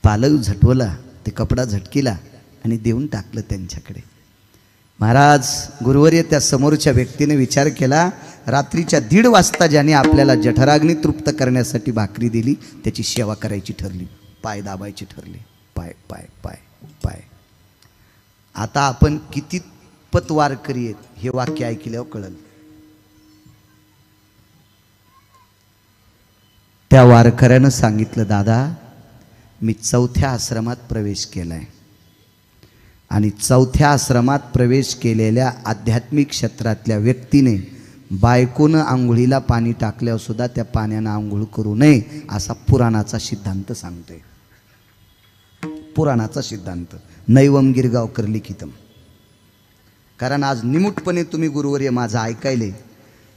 A: पालव झटवला, ते कपडा झटकीला आणि देऊन टाकलं त्यांच्याकडे. महाराज गुरुवर्य त्या समोरच्या व्यक्तीने विचार केला, रात्रीच्या 1:30 वाजता ज्याने आपल्याला जठराग्नी तृप्त करण्यासाठी भाकरी दिली त्याची सेवा करायची ठरली, पाय दाबायची ठरली. पाय पाय पाय पाय. आता आपण किती पत वारकरी आहेत हे वाक्य ऐकल्यावर कळलं. त्या वारकऱ्यानं सांगितलं, दादा मी 4थ्या आश्रमात प्रवेश केलाय आणि 4थ्या आश्रमात प्रवेश केलेल्या आध्यात्मिक क्षेत्रातल्या व्यक्तीने बायकोनं आंघोळीला पाणी टाकल्यावर सुद्धा त्या पाण्यानं आंघोळ करू नये असा पुराणाचा सिद्धांत सांगतोय. पुराणाचा सिद्धांत नैवम गिरगावकर लिखितम. कारण आज निमूटपणे तुम्ही गुरुवर्य माझं ऐकायले,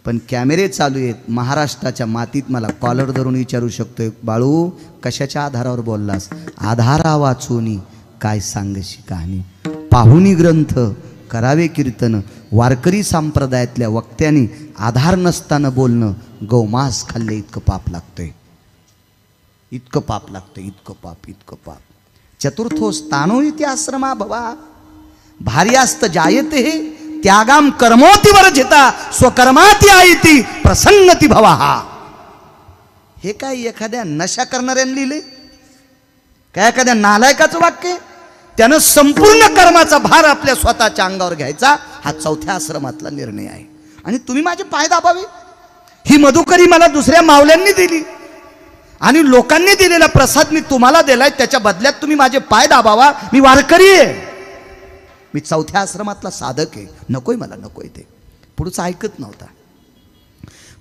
A: पण कॅमेरे चालू आहेत. महाराष्ट्राच्या मातीत मला कॉलर धरून विचारू शकतोय, बाळू कशाच्या आधारावर बोललास? आधारा वाचूनी काय सांगशी कहाणी, पाहुणी ग्रंथ करावे कीर्तन. वारकरी संप्रदायातल्या वक्त्यांनी आधार नसताना बोलणं गौमांस खाल्ले इतकं पाप लागतंय, इतकं पाप लागतंय, इतकं पाप, इतकं पाप. चतुर्थो स्थानो इति आश्रमा भवा भार्यास्त जायते हे त्यागाम कर्मोति वर्जिता स्वकर्माती आयती प्रसन्नती भवा. हे काय एखाद्या नशा करणाऱ्याने लिहिले काय? एखाद्या नालायकाचं वाक्य? त्यानं संपूर्ण कर्माचा भार आपल्या स्वतःच्या अंगावर घ्यायचा हा 4थ्या आश्रमातला निर्णय आहे. आणि तुम्ही माझे पाय दाबावे. ही मधुकरी मला दुसऱ्या मावल्यांनी दिली आणि लोकांनी दिलेला प्रसाद मी तुम्हाला दिलाय, त्याच्या बदल्यात तुम्ही माझे पाय दाबावा. मी वारकरी आहे, मी 4थ्या आश्रमातला साधक आहे. नकोय मला, नकोय. ते पुढचं ऐकत नव्हता.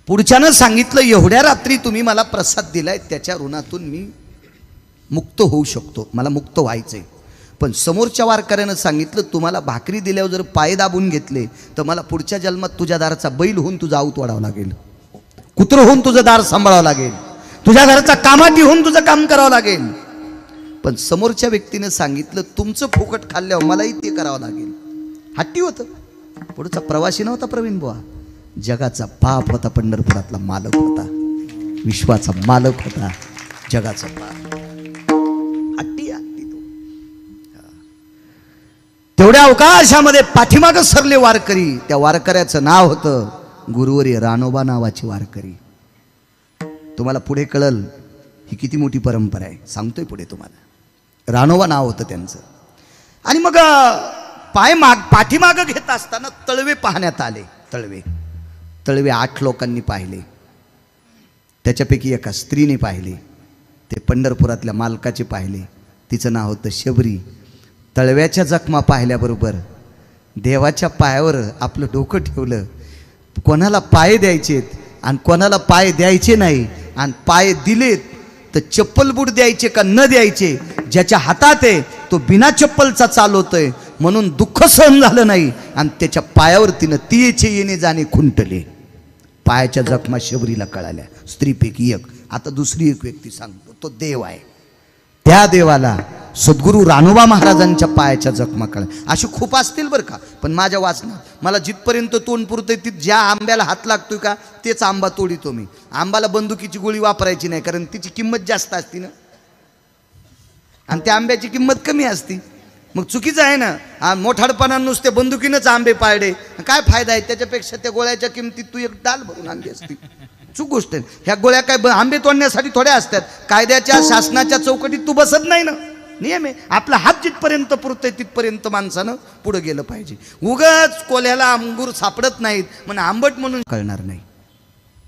A: पुढच्यानं सांगितलं, एवढ्या रात्री तुम्ही मला प्रसाद दिलाय त्याच्या ऋणातून मी मुक्त होऊ शकतो, मला मुक्त व्हायचंय. पण समोरच्या वारकऱ्यानं सांगितलं तुम्हाला भाकरी दिल्यावर जर पाय दाबून घेतले तर मला पुढच्या जन्मात तुझ्या दाराचा बैल होऊन तुझा आऊत वाढावं लागेल, कुत्र होऊन तुझं दार सांभाळावं लागेल, तुझ्या घराचा कामाटी होऊन तुझं काम करावं लागेल. पण समोरच्या व्यक्तीनं सांगितलं तुमचं फुकट खाल्ल्यावर मलाही ते करावं लागेल. हट्टी होतं. पुढचा प्रवासी नव्हता प्रवीण बुवा, जगाचा बाप होता, पंढरपुरातला मालक होता, विश्वाचा मालक होता, जगाचा बाप. हट्टी हट्टी तो. तेवढ्या अवकाशामध्ये पाठीमागं सरले वारकरी. त्या वारकऱ्याचं नाव होतं गुरुवर्य रानोबा नावाचे वारकरी. तुम्हाला पुढे कळल ही किती मोठी परंपरा आहे, सांगतोय पुढे तुम्हाला. रानोबा नाव होतं त्यांचं. आणि मग पाठीमागं घेत असताना तळवे पाहण्यात आले. तळवे 8 लोकांनी पाहिले. त्याच्यापैकी एका स्त्रीने पाहिले, ते पंढरपुरातल्या मालकाचे पाहिले. तिचं नाव होतं शबरी. तळव्याच्या जखमा पाहिल्याबरोबर देवाच्या पायावर आपलं डोकं ठेवलं. कोणाला पाय द्यायचेत आणि कोणाला पाय द्यायचे नाही, आणि पाय दिलेत तर चप्पल बूट द्यायचे का न द्यायचे, ज्याच्या हातात आहे तो बिना चप्पलचा चालवतोय म्हणून दुःख सहन झालं नाही, आणि त्याच्या पायावर तिनं तियेचे येणे जाणे खुंटले. पायाच्या जखमा शबरीला कळाल्या, स्त्रीपैकी एक. आता दुसरी एक व्यक्ती सांगतो, तो देव आहे. त्या देवाला सद्गुरू रानोबा महाराजांच्या पायाच्या जखमा कळल्या. अशी खूप असतील बरं का, पण माझ्या वाचनात मला जिथपर्यंत तोंड पुरतंय तिथ ज्या आंब्याला हात लागतोय का तेच आंबा तोडीतो मी. आंबाला बंदुकीची गोळी वापरायची नाही, कारण तिची किंमत जास्त असती ना, आणि त्या आंब्याची किंमत कमी असती. मग चुकीचं आहे ना. मोठाडपणा नुसते बंदुकीनंच आंबे पाळले काय फायदा आहे. त्याच्यापेक्षा त्या गोळ्याच्या किमतीत तू एक डाल भरून आणली असती. चूक गोष्ट आहे. ह्या गोळ्या काय आंबे तोडण्यासाठी थोड्या असतात. कायद्याच्या शासनाच्या चौकटीत तू बसत नाही ना. नियम आहे आपला. हात जिथपर्यंत पुरतोय तिथपर्यंत माणसानं पुढे गेलं पाहिजे. उगाच कोल्याला अंगूर सापडत नाहीत म्हणून आंबट म्हणून कळणार नाही.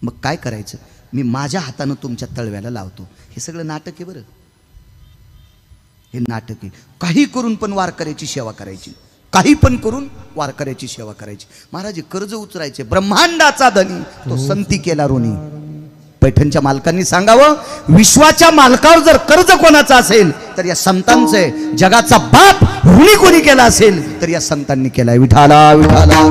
A: मग काय करायचं, मी माझ्या हातानं तुमच्या तळव्याला लावतो. हे सगळं नाटक आहे बरं, हे नाटक आहे. काही करून पण वारकऱ्याची सेवा करायची, काही पण करून वारकऱ्याची सेवा करायची. महाराज कर्ज उचरायचे, ब्रह्मांडाचा धनी तो संती केला ऋणी. पैठणच्या मालकांनी सांगावं, विश्वाच्या मालकावर जर कर्ज कोणाचं असेल तर या संतांचं आहे. जगाचा बाप ऋणी कोणी केला असेल तर या संतांनी केलाय. विठाला विठाला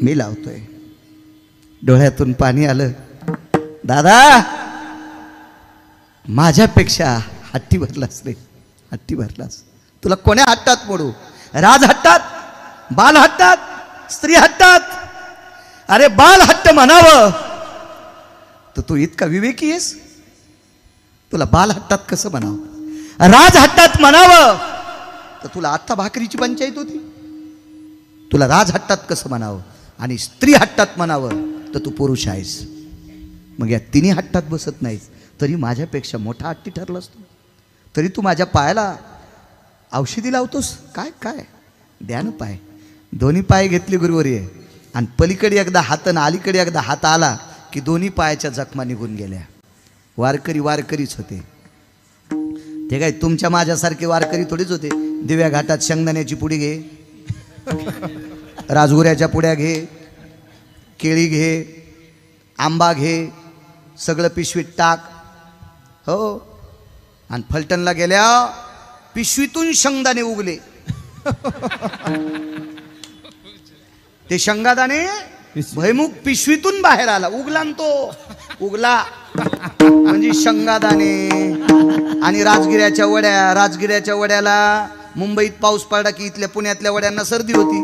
A: मी लावतोय. डोळ्यातून पाणी आलं. दादा माझ्यापेक्षा हट्टी भरलास रे, हट्टी भरलास. तुला कोण्या हट्टात मोडू, राज हट्टात, बाल हट्टात, स्त्री हट्टात. अरे बाल हट्ट म्हणावं तर तू इतका विवेकी आहेस, तुला बाल हट्टात कसं म्हणावं. राज हट्टात म्हणावं तर तुला आत्ता भाकरीची पंचायत होती. तुला राज हट्टात कसं म्हणावं, आणि स्त्री हट्टात म्हणावं तर तू पुरुष आहेस. मग या तिन्ही हट्टात बसत नाहीस तरी माझ्यापेक्षा मोठा हट्टी ठरलास तू. तरी तू माझ्या पायाला औषधी लावतोस. काय काय द्या ना पाय. दोन्ही पाय घेतले गुरुवर्य, आणि पलीकडे एकदा हात आणि अलीकडे एकदा हात आला की दोन्ही पायाच्या जखमा निघून गेल्या. वारकरी वारकरीच होते ते. काय तुमच्या माझ्यासारखे वारकरी थोडीच होते. दिव्या घाटात शेंगदाण्याची पुडी घे, राजगुऱ्याच्या पुड्या घे, केळी घे, आंबा घे, सगळं पिशवीत टाक. हो, आणि फलटणला गेल्या पिशवीतून शेंगदाणे उगले. ते शेंगादाणे भयमुख पिशवीतून बाहेर आला. उगला न तो उगला म्हणजे शेंगादाणे. आणि राजगिऱ्याच्या वड्या, राजगिऱ्याच्या वड्याला मुंबईत पाऊस पडला की इथल्या पुण्यातल्या वड्यांना सर्दी होती.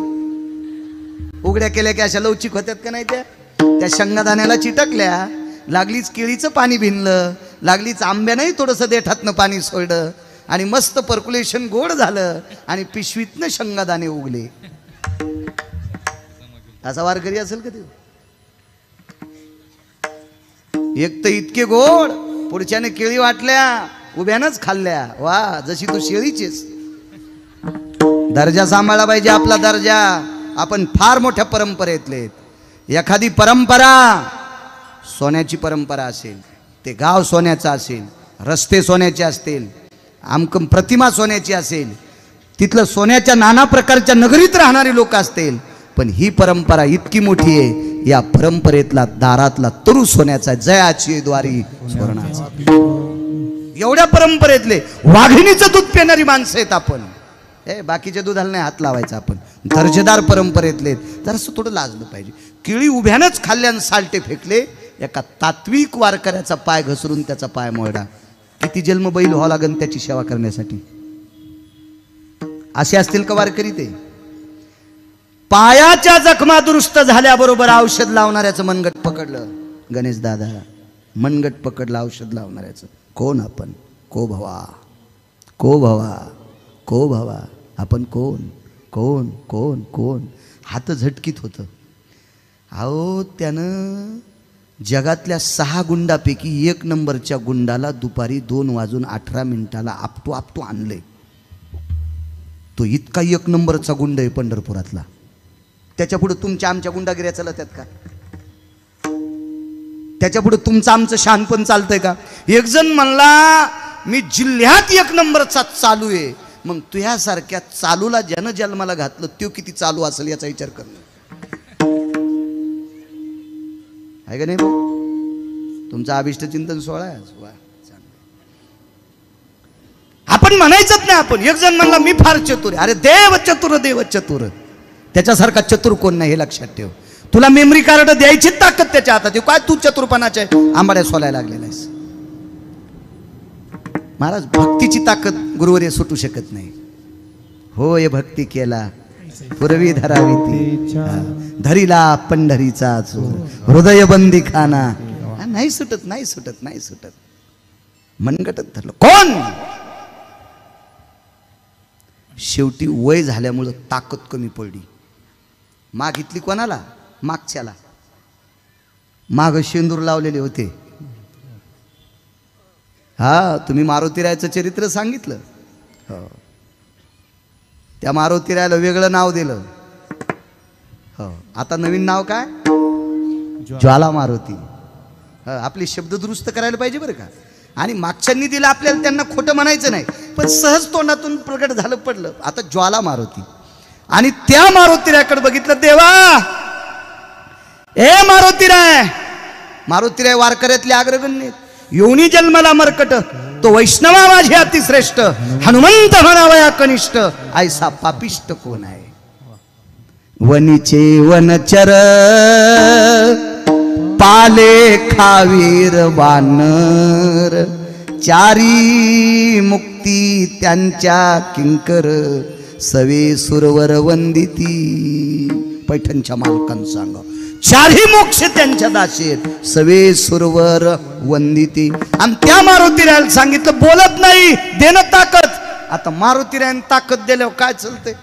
A: उघड्या केल्या की अशा लवचिक होत्यात का नाही, त्या शेंगादाण्याला चिटकल्या. लागलीच केळीचं पाणी भिनलं, लागलीच आंब्यानंही थोडंसं देठातनं पाणी सोडलं, आणि मस्त पर्क्युलेशन गोड झालं, आणि पिशवीतनं शेंगादाणे उगले. असा वारकरी असेल का ते. एक तर इतके गोड, पुढच्याने केळी वाटल्या, उभ्यानंच खाल्ल्या. वा, जशी तू शेळीचीस. दर्जा सांभाळला पाहिजे आपला दर्जा. आपण फार मोठ्या परंपरेतले. एखादी परंपरा सोन्याची परंपरा असेल, ते गाव सोन्याचं असेल, रस्ते सोन्याचे असतील, आमकम प्रतिमा सोन्याची असेल, तिथलं सोन्याच्या नाना प्रकारच्या नगरीत राहणारे लोक असतील, पण ही परंपरा इतकी मोठी आहे, या परंपरेतला दारातला तरू सोन्याचा, जयाची द्वारी सुवर्णाचा. एवढ्या परंपरेतले वाघिणीचं दूध पिणारी माणसं आहेत आपण. बाकीच्या दुधाला नाही हात लावायचा आपण. दर्जेदार परंपरेतले जरासं थोडं लाजलं पाहिजे. केळी उभ्यानंच खाल्ल्यानं सालटे फेकले, एका तात्विक वारकऱ्याचा पाय घसरून त्याचा पाय मोडा. किती जन्म बैल व्हावं लागेल त्याची सेवा करण्यासाठी. असे असतील का वारकरी? ते पायाच्या जखमा दुरुस्त झाल्याबरोबर औषध लावणाऱ्याचं मनगट पकडलं. गणेश दादा मनगट पकडलं औषध लावणाऱ्याचं. कोण आपण? को भवा, को भवा, को भवा. आपण कोण? कोण कोण कोण? हात झटकीत होतं. अहो, त्यानं जगातल्या 6 गुंडापैकी 1 नंबरच्या गुंडाला दुपारी 2:18 आपटू आपटू आणलंय. तो इतका 1 नंबरचा गुंड आहे पंढरपुरातला. त्याच्या पुढे तुमच्या आमच्या गुंडागिऱ्या चालतात का? त्याच्या पुढे तुमचं आमचं शहाणपण चालतंय का? एक जण म्हणला मी जिल्ह्यात 1 नंबरचा चालू आहे. मग तुझ्यासारख्या चालूला ज्यानं जन्माला घातलं तो किती चालू असेल याचा विचार कर. आहे का नाही भाऊ? तुमचा अभिष्ट चिंतन सोहळा आहे. आपण म्हणायचंच नाही. आपण एक जण म्हणला मी फार चतुर आहे. अरे देव चतुर, देव चतुर. त्याच्यासारखा चतुर कोण नाही हे लक्षात ठेव. तुला मेमरी कार्ड द्यायची ताकद त्याच्या हातात. काय तू चतुरपणाच्या आंबाड्या सोलायला लागलेला आहेस. महाराज, भक्तीची ताकद गुरुवर्य सुटू शकत नाही. होय भक्ती केला पूर्वी धरावी ती, धरीला पंढरीचा हृदय बंदी खाना. नाही सुटत, नाही सुटत, नाही सुटत. मनगटत धरलं. कोण? शेवटी वय झाल्यामुळं ताकद कमी पडली. मागितली कोणाला? मागच्याला. माग शेंदूर लावलेले होते. हा, तुम्ही मारुतीरायाचं चरित्र सांगितलं. हो, त्या मारुतीरायाला वेगळं नाव दिलं. हो, आता नवीन नाव काय? ज्वाला मारुती. आपले शब्द दुरुस्त करायला पाहिजे बरं का. आणि मागच्यांनी दिलं आपल्याला, त्यांना खोटं म्हणायचं नाही, पण सहज तोंडातून प्रगट झालं पडलं. आता ज्वाला मारुती. आणि त्या मारुतीरायाकडे बघितलं. देवा, ए मारुतीराय. मारुतीराय वारकऱ्यातले अग्रगण्य. योनी जन्मला मरकट, तो वैष्णवा माझी अतिश्रेष्ठ. हनुमंत म्हणावया कनिष्ठ, ऐसा पापिष्ट कोण आहे? वनीचे वनचर पाले खावीर वानर, चारी मुक्ती त्यांच्या किंकर, सवे सुरवर वंदिती. पैठणच्या मालकांना सांगा, चारही मोक्ष त्यांच्या दासेत, सवे सुरवर वंदिती. आणि त्या मारुतीरायाला सांगितलं बोलत नाही, देणं ताकद. आता मारुतीरायाने ताकद दिल्यावर काय चालतंय?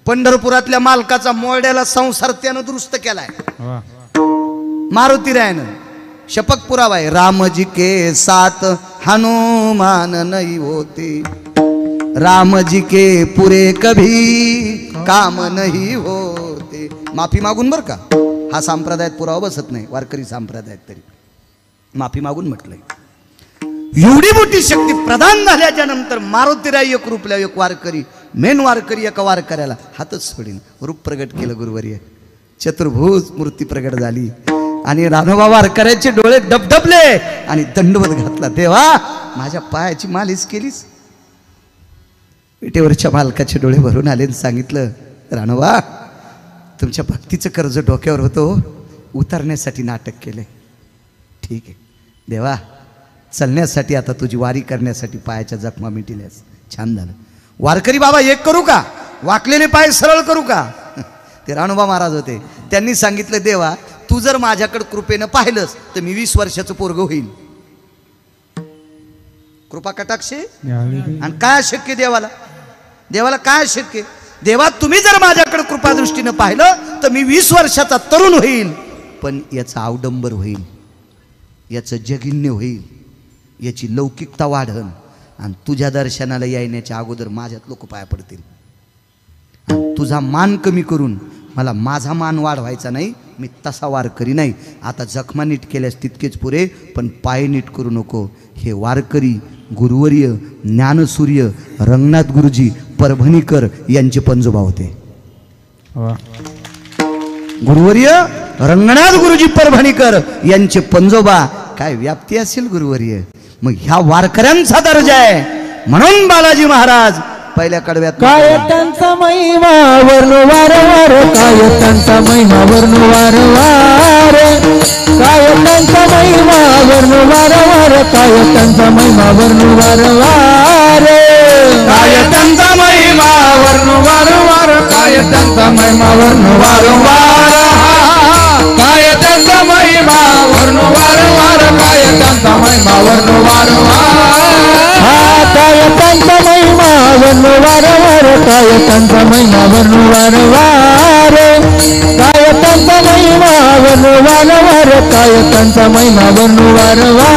A: पंढरपुरातल्या मालकाचा मोरड्याला संसार त्यानं दुरुस्त केलाय मारुतीरायानं. शपथ पुरावा आहे. रामजी के साथ हनुमान नहीं होते, रामजी के पुरे कभी काम नहीं होते. माफी मागून बर का. हा संप्रदायात पुरावा बसत नाही, वारकरी संप्रदायात तरी माफी मागून म्हटलंय. एवढी मोठी शक्ती प्रदान झाल्याच्या नंतर मारुतीराय एक रूपल्या एक वारकरी, मेन वारकरी एका वारकऱ्याला हातच सोडीन रूप प्रगट केलं गुरुवर्य. चतुर्भुज मूर्ती प्रगट झाली आणि रानोबा वारकऱ्याचे डोळे डबडबले आणि दंडवत घातला. देवा, माझ्या पायाची मालिश केलीस. विटेवरच्या मालकाचे डोळे भरून आले. सांगितलं, रानोबा, तुमच्या भक्तीचं कर्ज डोक्यावर होतं, उतरण्यासाठी नाटक केले. ठीक आहे देवा, चलण्यासाठी आता तुझी वारी करण्यासाठी पायाच्या जखमा मिटिल्यास. छान झालं. वारकरी बाबा एक करू का? वाकलेले पाय सरळ करू का? ते रानोबा महाराज होते. त्यांनी सांगितलं, देवा, तू जर माझ्याकडे कृपेनं पाहिलंस तर मी 20 वर्षाचं पोरग होईल. कृपा कटाक्षे. आणि काय अशक्य देवाला? देवाला काय अशक्य? देवा, तुम्ही जर माझ्याकडे कृपादृष्टीनं पाहिलं तर मी 20 वर्षाचा तरुण होईल. पण याचा अवडंबर होईल, याचं जगिन्य होईल, याची लौकिकता वाढन. आणि तुझ्या दर्शनाला येण्याच्या अगोदर माझ्यात लोक पाया पडतील. आणि तुझा मान कमी करून मला माझा मान वाढवायचा नाही. मी तसा वारकरी नाही. आता जखमा नीट केल्यास तितकेच पुरे, पण पाय नीट करू नको. हे वारकरी गुरुवर्य ज्ञानसूर्य रंगनाथ गुरुजी परभणीकर यांचे पंजोबा होते. गुरुवर्य रंगनाथ गुरुजी परभणीकर यांचे पंजोबा, काय व्याप्ती असेल गुरुवर्य. मग ह्या वारकऱ्यांचा दर्जा आहे. म्हणून बालाजी महाराज पहिल्या कडव्यात
B: काय त्यांचा महिमा वर्णू वारंवार, काय त्यांचा महिमा वर्णू वारंवार, काय त्यांचा महिमा वर्णू वारंवार, काय त्यांचा महिमा वर्णू वारंवार, काय त्यांचा महिमा वर्णू वारंवार, काय त्यांचा महिमा वर्णू वारंवार, काय त्यांचा महिमा वर्णू वारंवार, काय त्यांचा महिमा वर्णू वारंवार, काय त्यांचा महिमा वर्णू वारंवार, काय त्यांचा महिमा वर्णू वारंवार, काय त्यांचा महिमा वर्णू वारंवार, काय त्यांचा महिमा वर्णू वारंवार,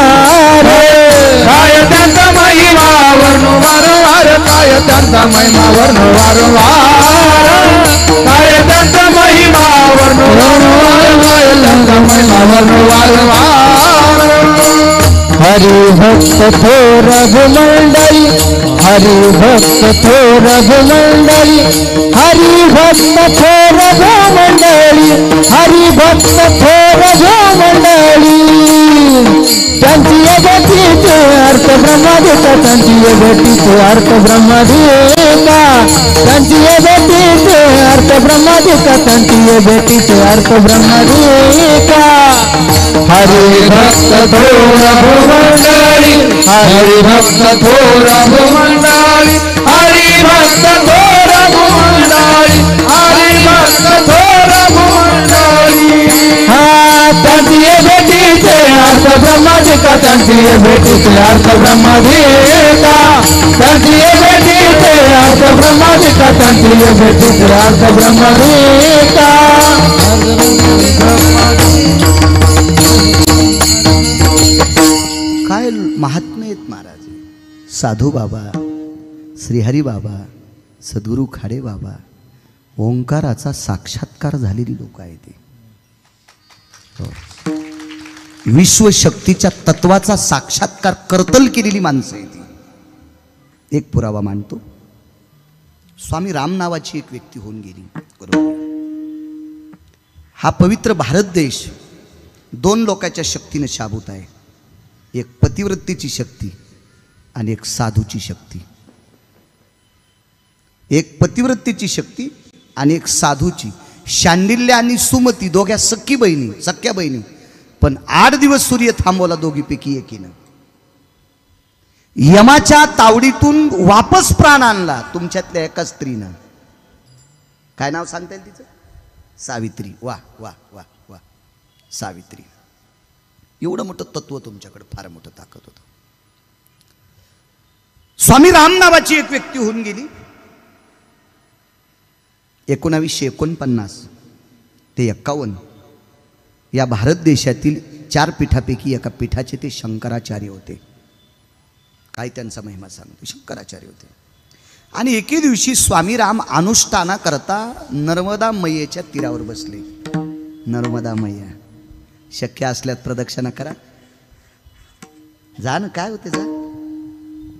B: काय त्यांचा महिमा वर्णू वारंवार, काय त्यांचा महिमा वर्णू वारंवार, काय त्यांचा महिमा वर्णू वारंवार, काय त्यांचा महिमा वर्णू वारंवार. हरिभक्त थोर रघुमंडळी, हरिभक्त थोर रघुमंडळी, हरिभक्त थोर रघुमंडळी, हरिभक्त थोर रघुमंडळी, त्यांची भेटीचे अर्थ ब्रह्मदेता, त्यांची भेटीचे अर्थ ब्रह्मदेता, त्यांची भेटीचे अर्थ ब्रह्मदेता, त्यांची भेटीचे अर्थ ब्रह्मदेता. हरिभक्त थोर रघुमंडळी, हरिभक्त थोर रघुमंडळी, हरिभक्त थोर रघुमंडळी, हरिभक्त थोर रघुमंडळी. त्यांची भेटीचे अर्थ ब्रह्मदेता, त्यांची भेटीचे अर्थ ब्रह्मदेता, त्यांची भेटीचे अर्थ ब्रह्मदेता, त्यांची भेटीचे अर्थ ब्रह्मदेता.
A: काय महात्मे आहेत महाराज. साधू बाबा, श्रीहरी बाबा, सद्गुरू खाडे बाबा, ओंकाराचा साक्षात्कार झालेली लोक आहेत ते. विश्वशक्तीच्या तत्वाचा साक्षात्कार करतल केलेली माणसं आहे ती. एक पुरावा मानतो. स्वामी राम नावाची एक व्यक्ती होऊन गेली. बरोबर. हा पवित्र भारत देश दोन लोकांच्या शक्तीने शाबूत आहे. एक पतिवृत्तीची शक्ती आणि एक साधूची शक्ती. एक पतिवृत्तीची शक्ती आणि एक साधूची. शांडिल्य आणि सुमती दोघ्या सख्या बहिणी. पण 8 दिवस सूर्य थांबवला दोघीपैकी एकीनं. यमाच्या तावडीतून वापस प्राण आणला तुमच्यातल्या एका स्त्रीनं. काय नाव सांगता येईल तिचं? सावित्री. वा वा वा वा, सावित्री. एवढं मोठं तत्व तुमच्याकडे, फार मोठं ताकद होतं. स्वामी राम नावाची एक व्यक्ती होऊन गेली. 1949 ते 51 या भारत देशातील 4 पीठापैकी एका पीठाचे ते शंकराचार्य होते. काय त्यांचा महिमा सांगतो. शंकराचार्य होते. आणि एके दिवशी स्वामी राम अनुष्ठाना करता नर्मदा मैयेच्या तीरावर बसले. नर्मदा मैया शक्य असल्यात प्रदक्षिणा करा. जा ना, काय होते, जा.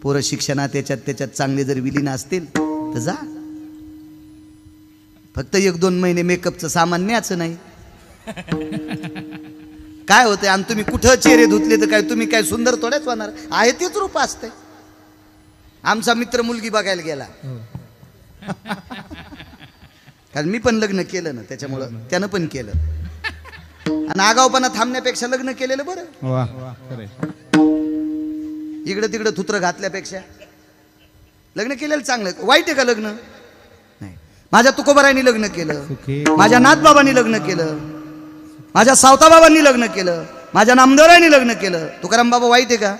A: पोरं शिक्षणात त्याच्यात चांगले जर विलीन असतील तर जा. फक्त 1-2 महिने मेकअपचं सामान न्यायचं नाही. काय होतंय. आणि तुम्ही कुठं चेहरे धुतले तर काय तुम्ही काय सुंदर थोड्याच होणार आहे. तेच रूप असते. आमचा मित्र मुलगी बघायला गेला. कारण मी पण लग्न केलं ना, त्याच्यामुळं त्यानं पण केलं. आणि आगाऊपणा थांबण्यापेक्षा लग्न केलेलं बरं. इकडं तिकडं थुत्र घातल्यापेक्षा लग्न केलेलं चांगलं. वाईट आहे का लग्न? नाही. माझ्या तुकोबरायांनी लग्न केलं, माझ्या नाथबाबांनी लग्न केलं, माझ्या सावताबाबांनी लग्न केलं, माझ्या नामदेवरायांनी लग्न केलं. तुकाराम बाबा वाईट आहे का?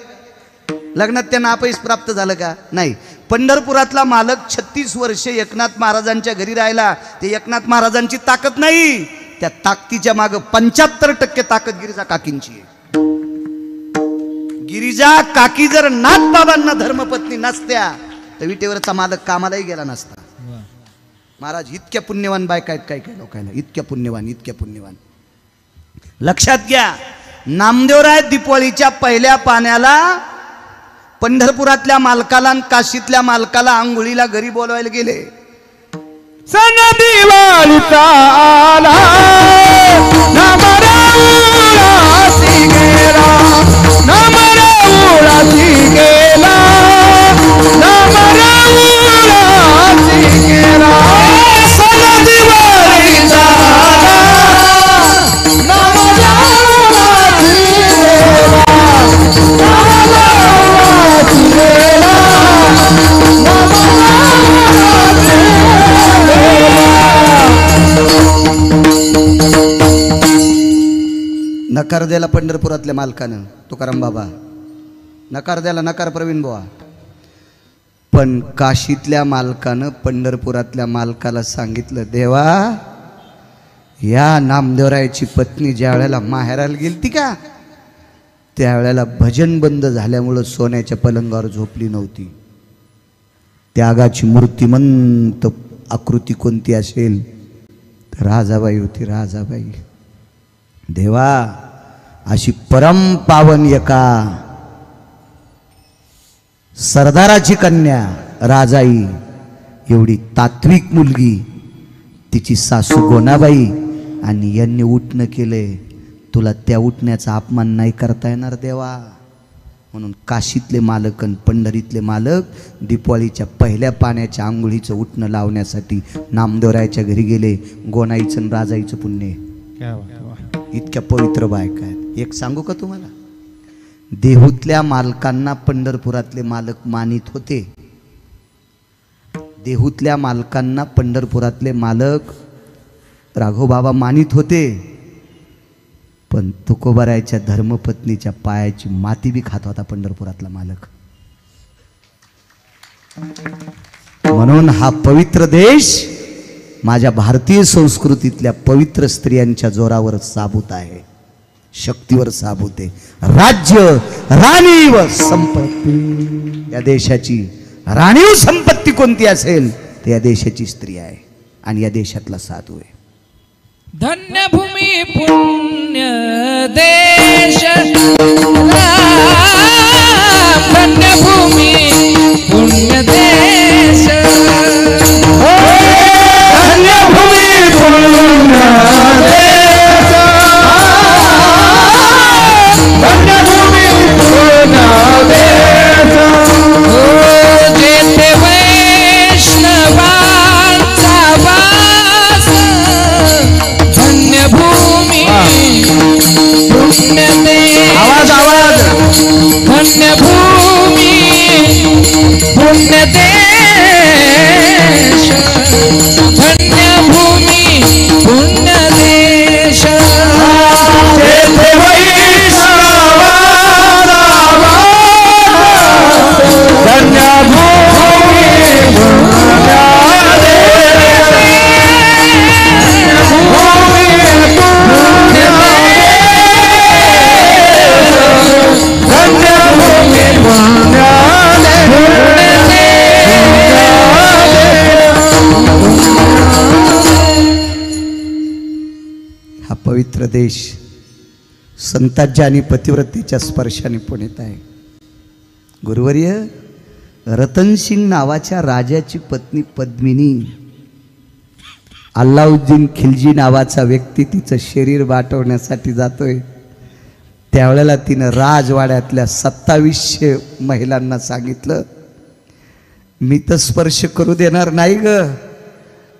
A: लग्नात त्यांना अपयश प्राप्त झालं का? नाही. पंढरपुरातला मालक 36 वर्ष एकनाथ महाराजांच्या घरी राहिला. ते एकनाथ महाराजांची ताकद नाही, त्या ताकदीच्या मागे 75% ताकद गिरिजा काकींची आहे. गिरिजा काकी जर नाथबाबांना धर्मपत्नी नसत्या तर विटेवरचा मालक कामालाही गेला नसता. महाराज इतक्या पुण्यवान बायका आहेत काय काय लोकांना. इतक्या पुण्यवान. लक्षात घ्या. नामदेवराय दिपवळीच्या पहिल्या पाण्याला पंढरपुरातल्या मालकाला आणि काशीतल्या मालकाला आंघोळीला घरी बोलवायला गेले.
B: सण दिवाळीचा आला नमराची गेला नमराची गेला नमराची गेला सण दिवाळीचा आला नमराची गेला नमराची गेला
A: नकार द्यायला पंढरपुरातल्या मालकानं तुकाराम बाबा नकार द्यायला नकार प्रवीण बुवा. पण काशीतल्या मालकानं पंढरपुरातल्या मालकाला सांगितलं, देवा या नामदेवरायाची पत्नी ज्या वेळेला माहेराला गेलती का त्यावेळेला भजन बंद झाल्यामुळं सोन्याच्या पलंगावर झोपली नव्हती. त्यागाची मूर्तिमंत आकृती कोणती असेल तर राजाबाई होती. राजाबाई. देवा अशी परम पावन एका सरदाराची कन्या राजाई एवढी तात्विक मुलगी तिची सासू गोनाबाई आणि यांनी उठणं केले. तुला त्या उठण्याचा अपमान नाही करता येणार देवा. म्हणून काशीतले मालक आणि पंढरीतले मालक दीपावलीच्या पहिल्या पाण्याच्या आंघोळीचं उठणं लावण्यासाठी नामदेवरायाच्या घरी गेले. गोनाईचं आणि राजाईचं पुण्य. इतक्या पवित्र बायका आहेत. एक सांगू का तुम्हाला, देहूतल्या मालकांना पंढरपुरातले मालक मानित होते. देहूतल्या मालकांना पंढरपुरातले मालक राघोबाबा मानित होते. पण तुकोबारायच्या धर्मपत्नीच्या पायाची माती बी खात होता पंढरपुरातला मालक. म्हणून हा पवित्र देश माझ्या भारतीय संस्कृतीतल्या पवित्र स्त्रियांच्या जोरावर साबूत आहे, शक्तीवर साबूत आहे. राज्य राणी व संपत्ती, या देशाची राणीव संपत्ती कोणती असेल ते या देशाची स्त्री आहे आणि या देशातला साधू आहे.
C: धन्य भूमी पुण्य देश धन्य भूमी पुण्य देश
B: धन्य भूमी पुण्य देश धन्य भूमी पुण्य देश
C: जेथे वैष्णवांचा वास धन्य भूमी पुण्य देश
B: आवाज आवाज
C: धन्य भूमी पुण्य देश धन्य भूमी पुण्य देश
B: जेथे वैष्णवांचा वास धन्य भूमी पुण्य देश भूमी पुण्य देश धन्य भूमी पुण्य
A: हा पवित्र देश संतांच्या आणि पतिव्रतेच्या स्पर्शाने पुण्यात आहे. गुरुवर्य, रतनसिंग नावाच्या राजाची पत्नी पद्मिनी, अल्लाउद्दीन खिलजी नावाचा व्यक्ती तिचं शरीर वाटवण्यासाठी जातोय. त्यावेळेला तिनं राजवाड्यातल्या 2700 महिलांना सांगितलं, मी तर स्पर्श करू देणार नाही ग,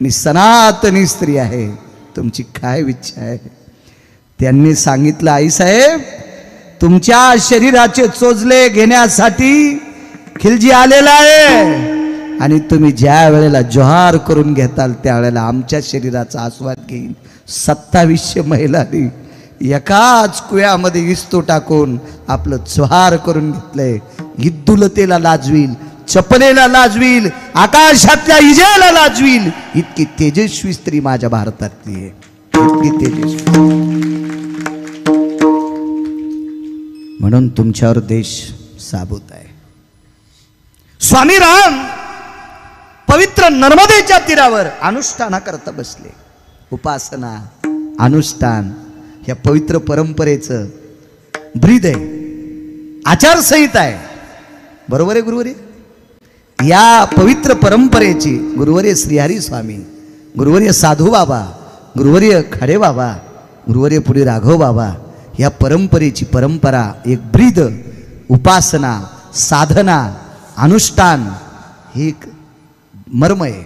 A: मी सनातनी स्त्री आहे, तुमची काय इच्छा आहे. त्यांनी सांगितलं, आईसाहेब तुमच्या शरीराचे चोचले घेण्यासाठी खिलजी आलेला आहे आणि तुम्ही ज्या वेळेला जोहार करून घेताल त्यावेळेला आमच्या शरीराचा आस्वाद घेईल. 2700 महिलांनी एकाच कुयामध्ये इस्तू टाकून आपलं जोहार करून घेतलंय. इद्दुलतेला लाजवील, चपलेला लाजवील, आकाशातल्या इजेला लाजवील, इतकी तेजस्वी स्त्री माझ्या भारतातली आहे, इतकी तेजस्वी. म्हणून तुमच्यावर देश साबूत आहे. स्वामी राम पवित्र नर्मदेच्या तीरावर अनुष्ठानाकरता बसले. उपासना, अनुष्ठान या पवित्र परंपरेचं ब्रीद आहे, आचारसंहिता आहे. बरोबर आहे गुरुवर्य? या पवित्र परंपरेची गुरुवर्य श्रीहरी स्वामी गुरुवर्य साधू बाबा, गुरुवर्य खडे बाबा, गुरुवर्य पुढे राघव बाबा, या परंपरेची परंपरा एक ब्रीद उपासना, साधना, अनुष्ठान हे एक मर्म आहे.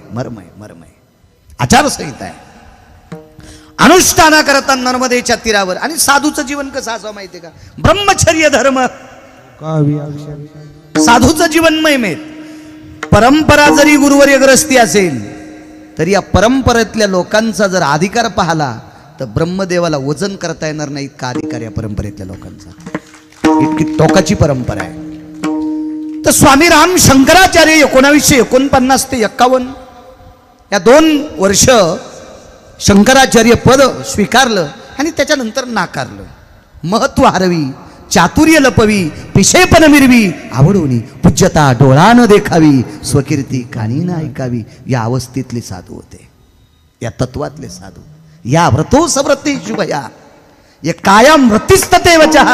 A: आचारसंहिता आहे. अनुष्ठाना करता नर्मदेच्या तीरावर. आणि साधूचं जीवन कसं असं माहितीये का? ब्रह्मचर्य धर्म. साधूचं जीवन महिमेत. परंपरा जरी गुरुवर्यग्रस्ती असेल तरी या परंपरेतल्या लोकांचा जर अधिकार पाहला तर ब्रह्मदेवाला वजन करता येणार नाही इतका अधिकार या परंपरेतल्या लोकांचा. इतकी टोकाची परंपरा आहे. तर स्वामी राम शंकराचार्य 1949 ते 51 या 2 वर्ष शंकराचार्य पद स्वीकारलं आणि त्याच्यानंतर नाकारलं. महत्व हरवी, चातुर्य लपवी, पिशेपण मिरवी, आवडूनी पूज्यता डोळा न देखावी, स्वकीर्ती कानी न ऐकावी. या अवस्थेतले साधू होते, या तत्वातले साधू. या व्रतो सव्रते शुभया ये कायम वृत्तिस्तते वचः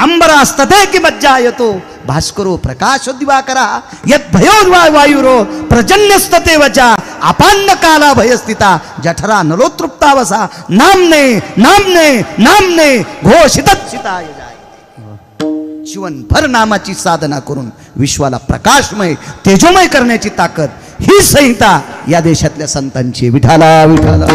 A: अंबरास्तते कि मज्जा येतो भास्करो प्रकाश दिवाकरा यत भयो वायुरो प्रजन्यस्तते वचा अपान्न काला भयस्थिता जठरा नलोतृप्तावसा नामने नामने नामने घोषितचिताय जाय. जीवनभर नामाची साधना करून विश्वाला प्रकाशमय तेजोमय करण्याची ताकद ही संहिता या देशातल्या संतांची. विठाला विठाला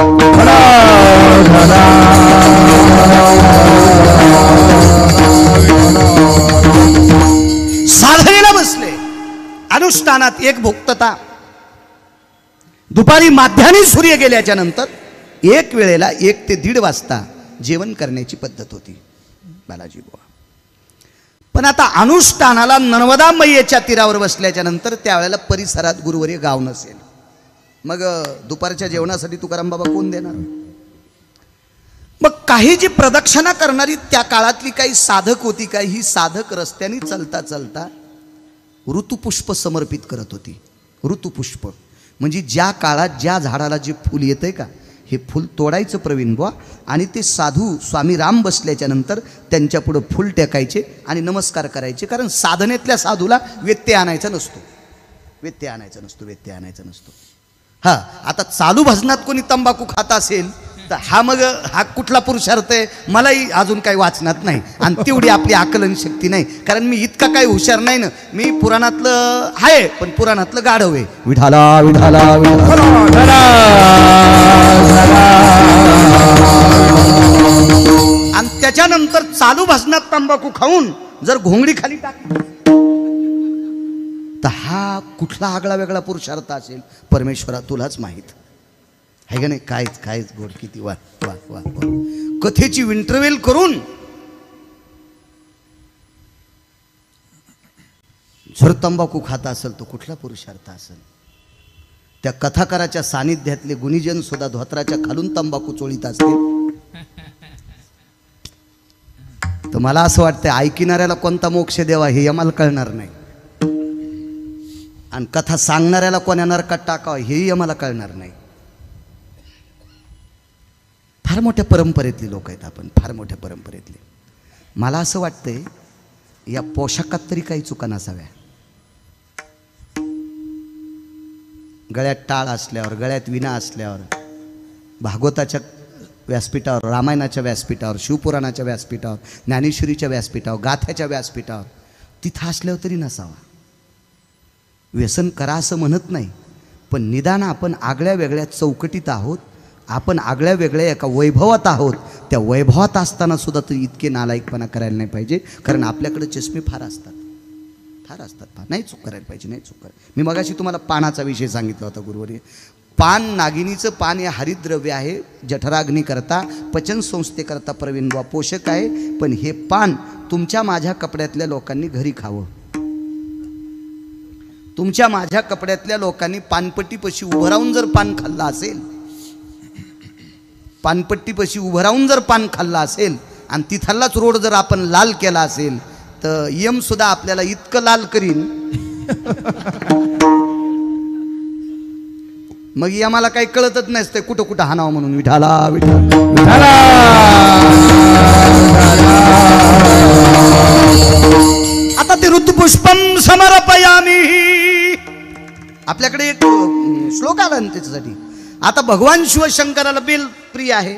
A: साधनेला बसले. अनुष्ठानात एक भुक्तता. दुपारी माध्यान्ही सूर्य गेल्याच्या नंतर 1 वेळेला 1 ते 1:30 वाजता जेवण करण्याची पद्धत होती बालाजी बुवा. पण आता अनुष्ठानाला नर्मदा मैयेच्या तीरावर बसल्याच्या नंतर त्यावेळेला परिसरात गुरुवर्य गाव नसेल. मग दुपारच्या जेवणासाठी तुकाराम बाबा कोण देणार? मग काही जी प्रदक्षिणा करणारी त्या काळातली काही साधक होती, काही साधक रस्त्याने चालता चालता ऋतुपुष्प समर्पित करत होती. ऋतुपुष्प म्हणजे ज्या काळात ज्या झाडाला जे फूल येतंय का हे फूल तोडायचं प्रवीण बुवा आणि ते साधू स्वामी राम बसल्याच्या नंतर त्यांच्या पुढं फूल टेकायचे आणि नमस्कार करायचे. कारण साधनेतल्या साधूला व्यत्यय आणायचा नसतो. हा आता चालू भजनात कोणी तंबाखू खात असेल तर हा कुठला पुरुषार्थ आहे मलाही अजून काही वाचनात नाही. आणि तेवढी आपली आकलन शक्ती नाही, कारण मी इतका काही हुशार नाही ना. मी पुराणातलं आहे पण पुराणातलं गाढव आहे. विठाला विठाला आणि त्याच्यानंतर चालू भजनात तंबाखू खाऊन जर घोंगडी खाली टाकली तर हा कुठला आगळा वेगळा पुरुषार्थ असेल परमेश्वरा तुलाच माहीत आहे का नाही. कायच गोड किती वा वा वा कथेची इंटरव्हेल करून जर तंबाखू खाता असेल तो कुठला पुरुषार्थ असेल. त्या कथाकाराच्या सानिध्यातले गुणीजन सुद्धा धोत्राच्या खालून तंबाखू चोळीत असतील तर मला असं वाटतं ऐकणाऱ्याला कोणता मोक्ष देवा हे आम्हाला कळणार नाही आणि कथा सांगणाऱ्याला कोण्या नरकात टाकावं हेही आम्हाला कळणार नाही. फार मोठ्या परंपरेतले लोक आहेत आपण, फार मोठ्या परंपरेतले. मला असं वाटतंय या पोशाखात तरी काही चुका नसाव्या. गळ्यात टाळ असल्यावर, गळ्यात विणा असल्यावर, भागवताच्या व्यासपीठावर, रामायणाच्या व्यासपीठावर, शिवपुराणाच्या व्यासपीठावर, ज्ञानेश्वरीच्या व्यासपीठावर, गाथ्याच्या व्यासपीठावर तिथं असल्यावर तरी नसावा. व्यसन करा असं म्हणत नाही, पण निदान आपण आगळ्या वेगळ्या चौकटीत आहोत, आपण आगळ्या वेगळ्या एका वैभवात आहोत. त्या वैभवात असताना सुद्धा तरी इतके नालायकपणा करायला नाही पाहिजे. कारण आपल्याकडे चष्मे फार असतात. नाही चूक करायला पाहिजे. मी मगाशी तुम्हाला पानाचा विषय सांगितला होता गुरुवर्य. पान, नागिनीचं पान हे हरितद्रव्य आहे, जठराग्नी करता, पचन संस्थेकरता प्रवीण बुवा पोषक आहे. पण हे पान तुमच्या माझ्या कपड्यातल्या लोकांनी घरी खावं. तुमच्या माझ्या कपड्यातल्या लोकांनी पानपट्टीपाशी उभं राहून जर पान खाल्लं असेल, पानपट्टीपाशी उभं राहून जर पान खाल्लं असेल आणि तिथलाच रोड जर आपण लाल केला असेल तर यम सुद्धा आपल्याला इतकं लाल करीन मग यमाला काही कळतच नसते कुठं कुठं हाणावं म्हणून. विठाला विठाला आता ते ऋतुपुष्पम समर्पयामी. आपल्याकडे एक श्लोक आला ना त्याच्यासाठी. आता भगवान शिवशंकराला बेल प्रिय आहे,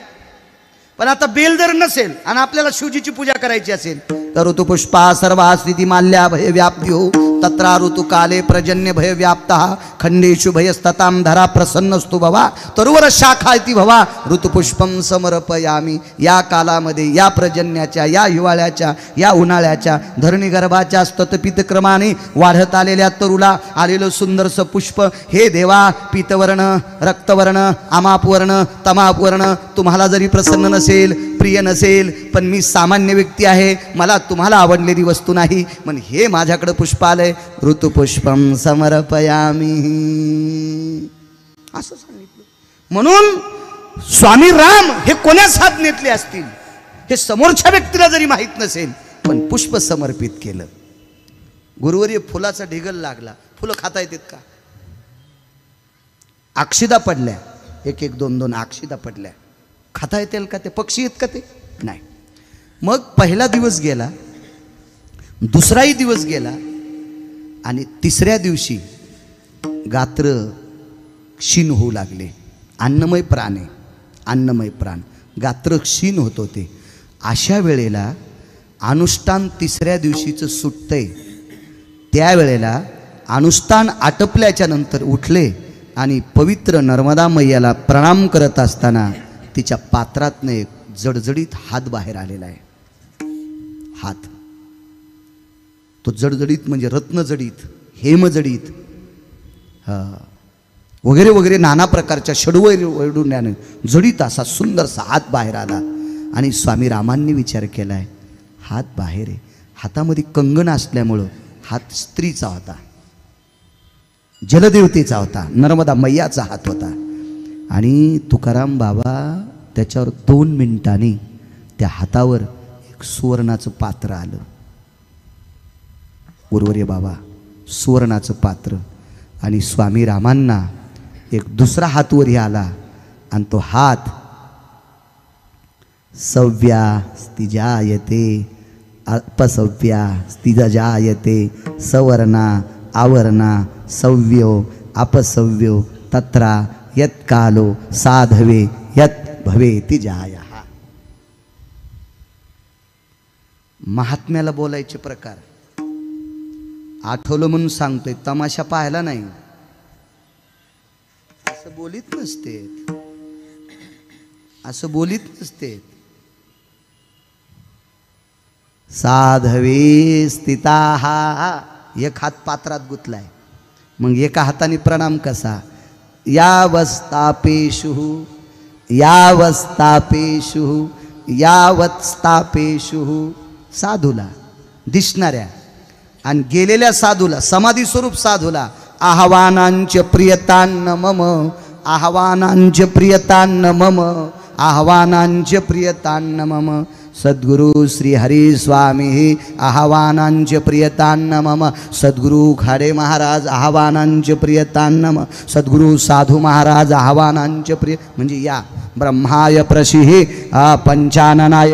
A: पण आता बेल जर नसेल आणि आपल्याला शिवजीची पूजा करायची असेल तर ऋतुपुष्पा सर्वा स्थिती माल्या भय व्याप्त्यो तत्रा ऋतुकाले पर्जन्य भय व्याप्ता खंडेषु भयस्ततां धरा प्रसन्नस्तु भवा तरुवर शाखा इति भवा ऋतुपुष्पम समर्पयामी. या कालामध्ये, या पर्जन्याच्या, या हिवाळ्याच्या, या उन्हाळ्याच्या धरणी गर्भाच्या स्ततपित क्रमाने वाढत आलेल्या तरुला आलेलं सुंदरसं पुष्प, हे देवा पीतवर्ण, रक्तवर्ण, आमापवर्ण, तमापवर्ण तुम्हाला जरी प्रसन्न नसेल, प्रिय नसेल, पण मी सामान्य व्यक्ती आहे, मला तुम्हाला आवडलेली वस्तू नाही, पण हे माझ्याकडे पुष्प आलंय, ऋतुपुष्पम समर्पयामी असं सांगितलं. म्हणून स्वामी राम हे कोण्या साधनेतले असतील हे समोरच्या व्यक्तीला जरी माहीत नसेल, पण पुष्प समर्पित केलं. गुरुवर्य फुलाचा ढिगल लागला, फुलं खाता येतात का? अक्षिदा पडल्या, एक एक दोन दोन अक्षिदा पडल्या, खाता येतील का? ते पक्षी आहेत का? ते नाही. मग पहिला दिवस गेला, दुसराही दिवस गेला आणि तिसऱ्या दिवशी गात्र क्षीण होऊ लागले. अन्नमय प्राण आहे, अन्नमय प्राण, गात्र क्षीण होत होते. अशा वेळेला अनुष्ठान तिसऱ्या दिवशीचं सुटतंय, त्यावेळेला अनुष्ठान आटपल्याच्या नंतर उठले आणि पवित्र नर्मदा मैयाला प्रणाम करत असताना तिच्या पात्रातनं एक जडजडीत हात बाहेर आलेला आहे. हात तो जडजडीत म्हणजे रत्नजडीत, हेमजडीत वगैरे वगैरे नाना प्रकारच्या षडवैडूण्याने जडीत असा सुंदरसा हात बाहेर आला. आणि स्वामी रामांनी विचार केलाय, हात बाहेर आहे, हातामध्ये कंगन असल्यामुळं हात स्त्रीचा होता, जलदेवतेचा होता, नर्मदा मैयाचा हात होता. आणि तुकाराम बाबा त्याच्यावर 2 मिनिटांनी त्या हातावर एक सुवर्णाचं पात्र आलं. गुरुवर्य बाबा सुवर्णाचं पात्र, आणि स्वामी रामांना एक दुसरा हातवरही आला आणि तो हात सव्या स्तिजायते अपसव्या स्तिजायते सवर्णा आवर्णा सव्यो अपसव्यो तत्रा यत् कालो साधवे यत् भवेति जाया. महात्म्याला बोलायचे प्रकार आठवलं म्हणून सांगतोय, तमाशा पाहायला नाही, असं बोलीत नसते, असं बोलीत नसते. साधवे स्थिताः, एक हात पात्रात गुतलाय, मग एका हाताने प्रणाम कसा? यावस्थापेषु यावस्थापेषु यावत्स्थापेषु, साधूला दिसणाऱ्या आणि गेलेल्या साधूला, समाधी स्वरूप साधूला आह्वानांच प्रियतान्न मम, आह्वानांच प्रियतान्न मम, आह्वानांच प्रियतान्न मम. सद्गुरु श्री हरी स्वामी आह्वानांच प्रियतान्न मम. सद्गुरु खाडे महाराज आह्वानांच प्रियतान्न मम. सद्गुरु साधू महाराज आह्वानांच प्रिय, म्हणजे या ब्रह्माय प्रसिहे पंचाननाय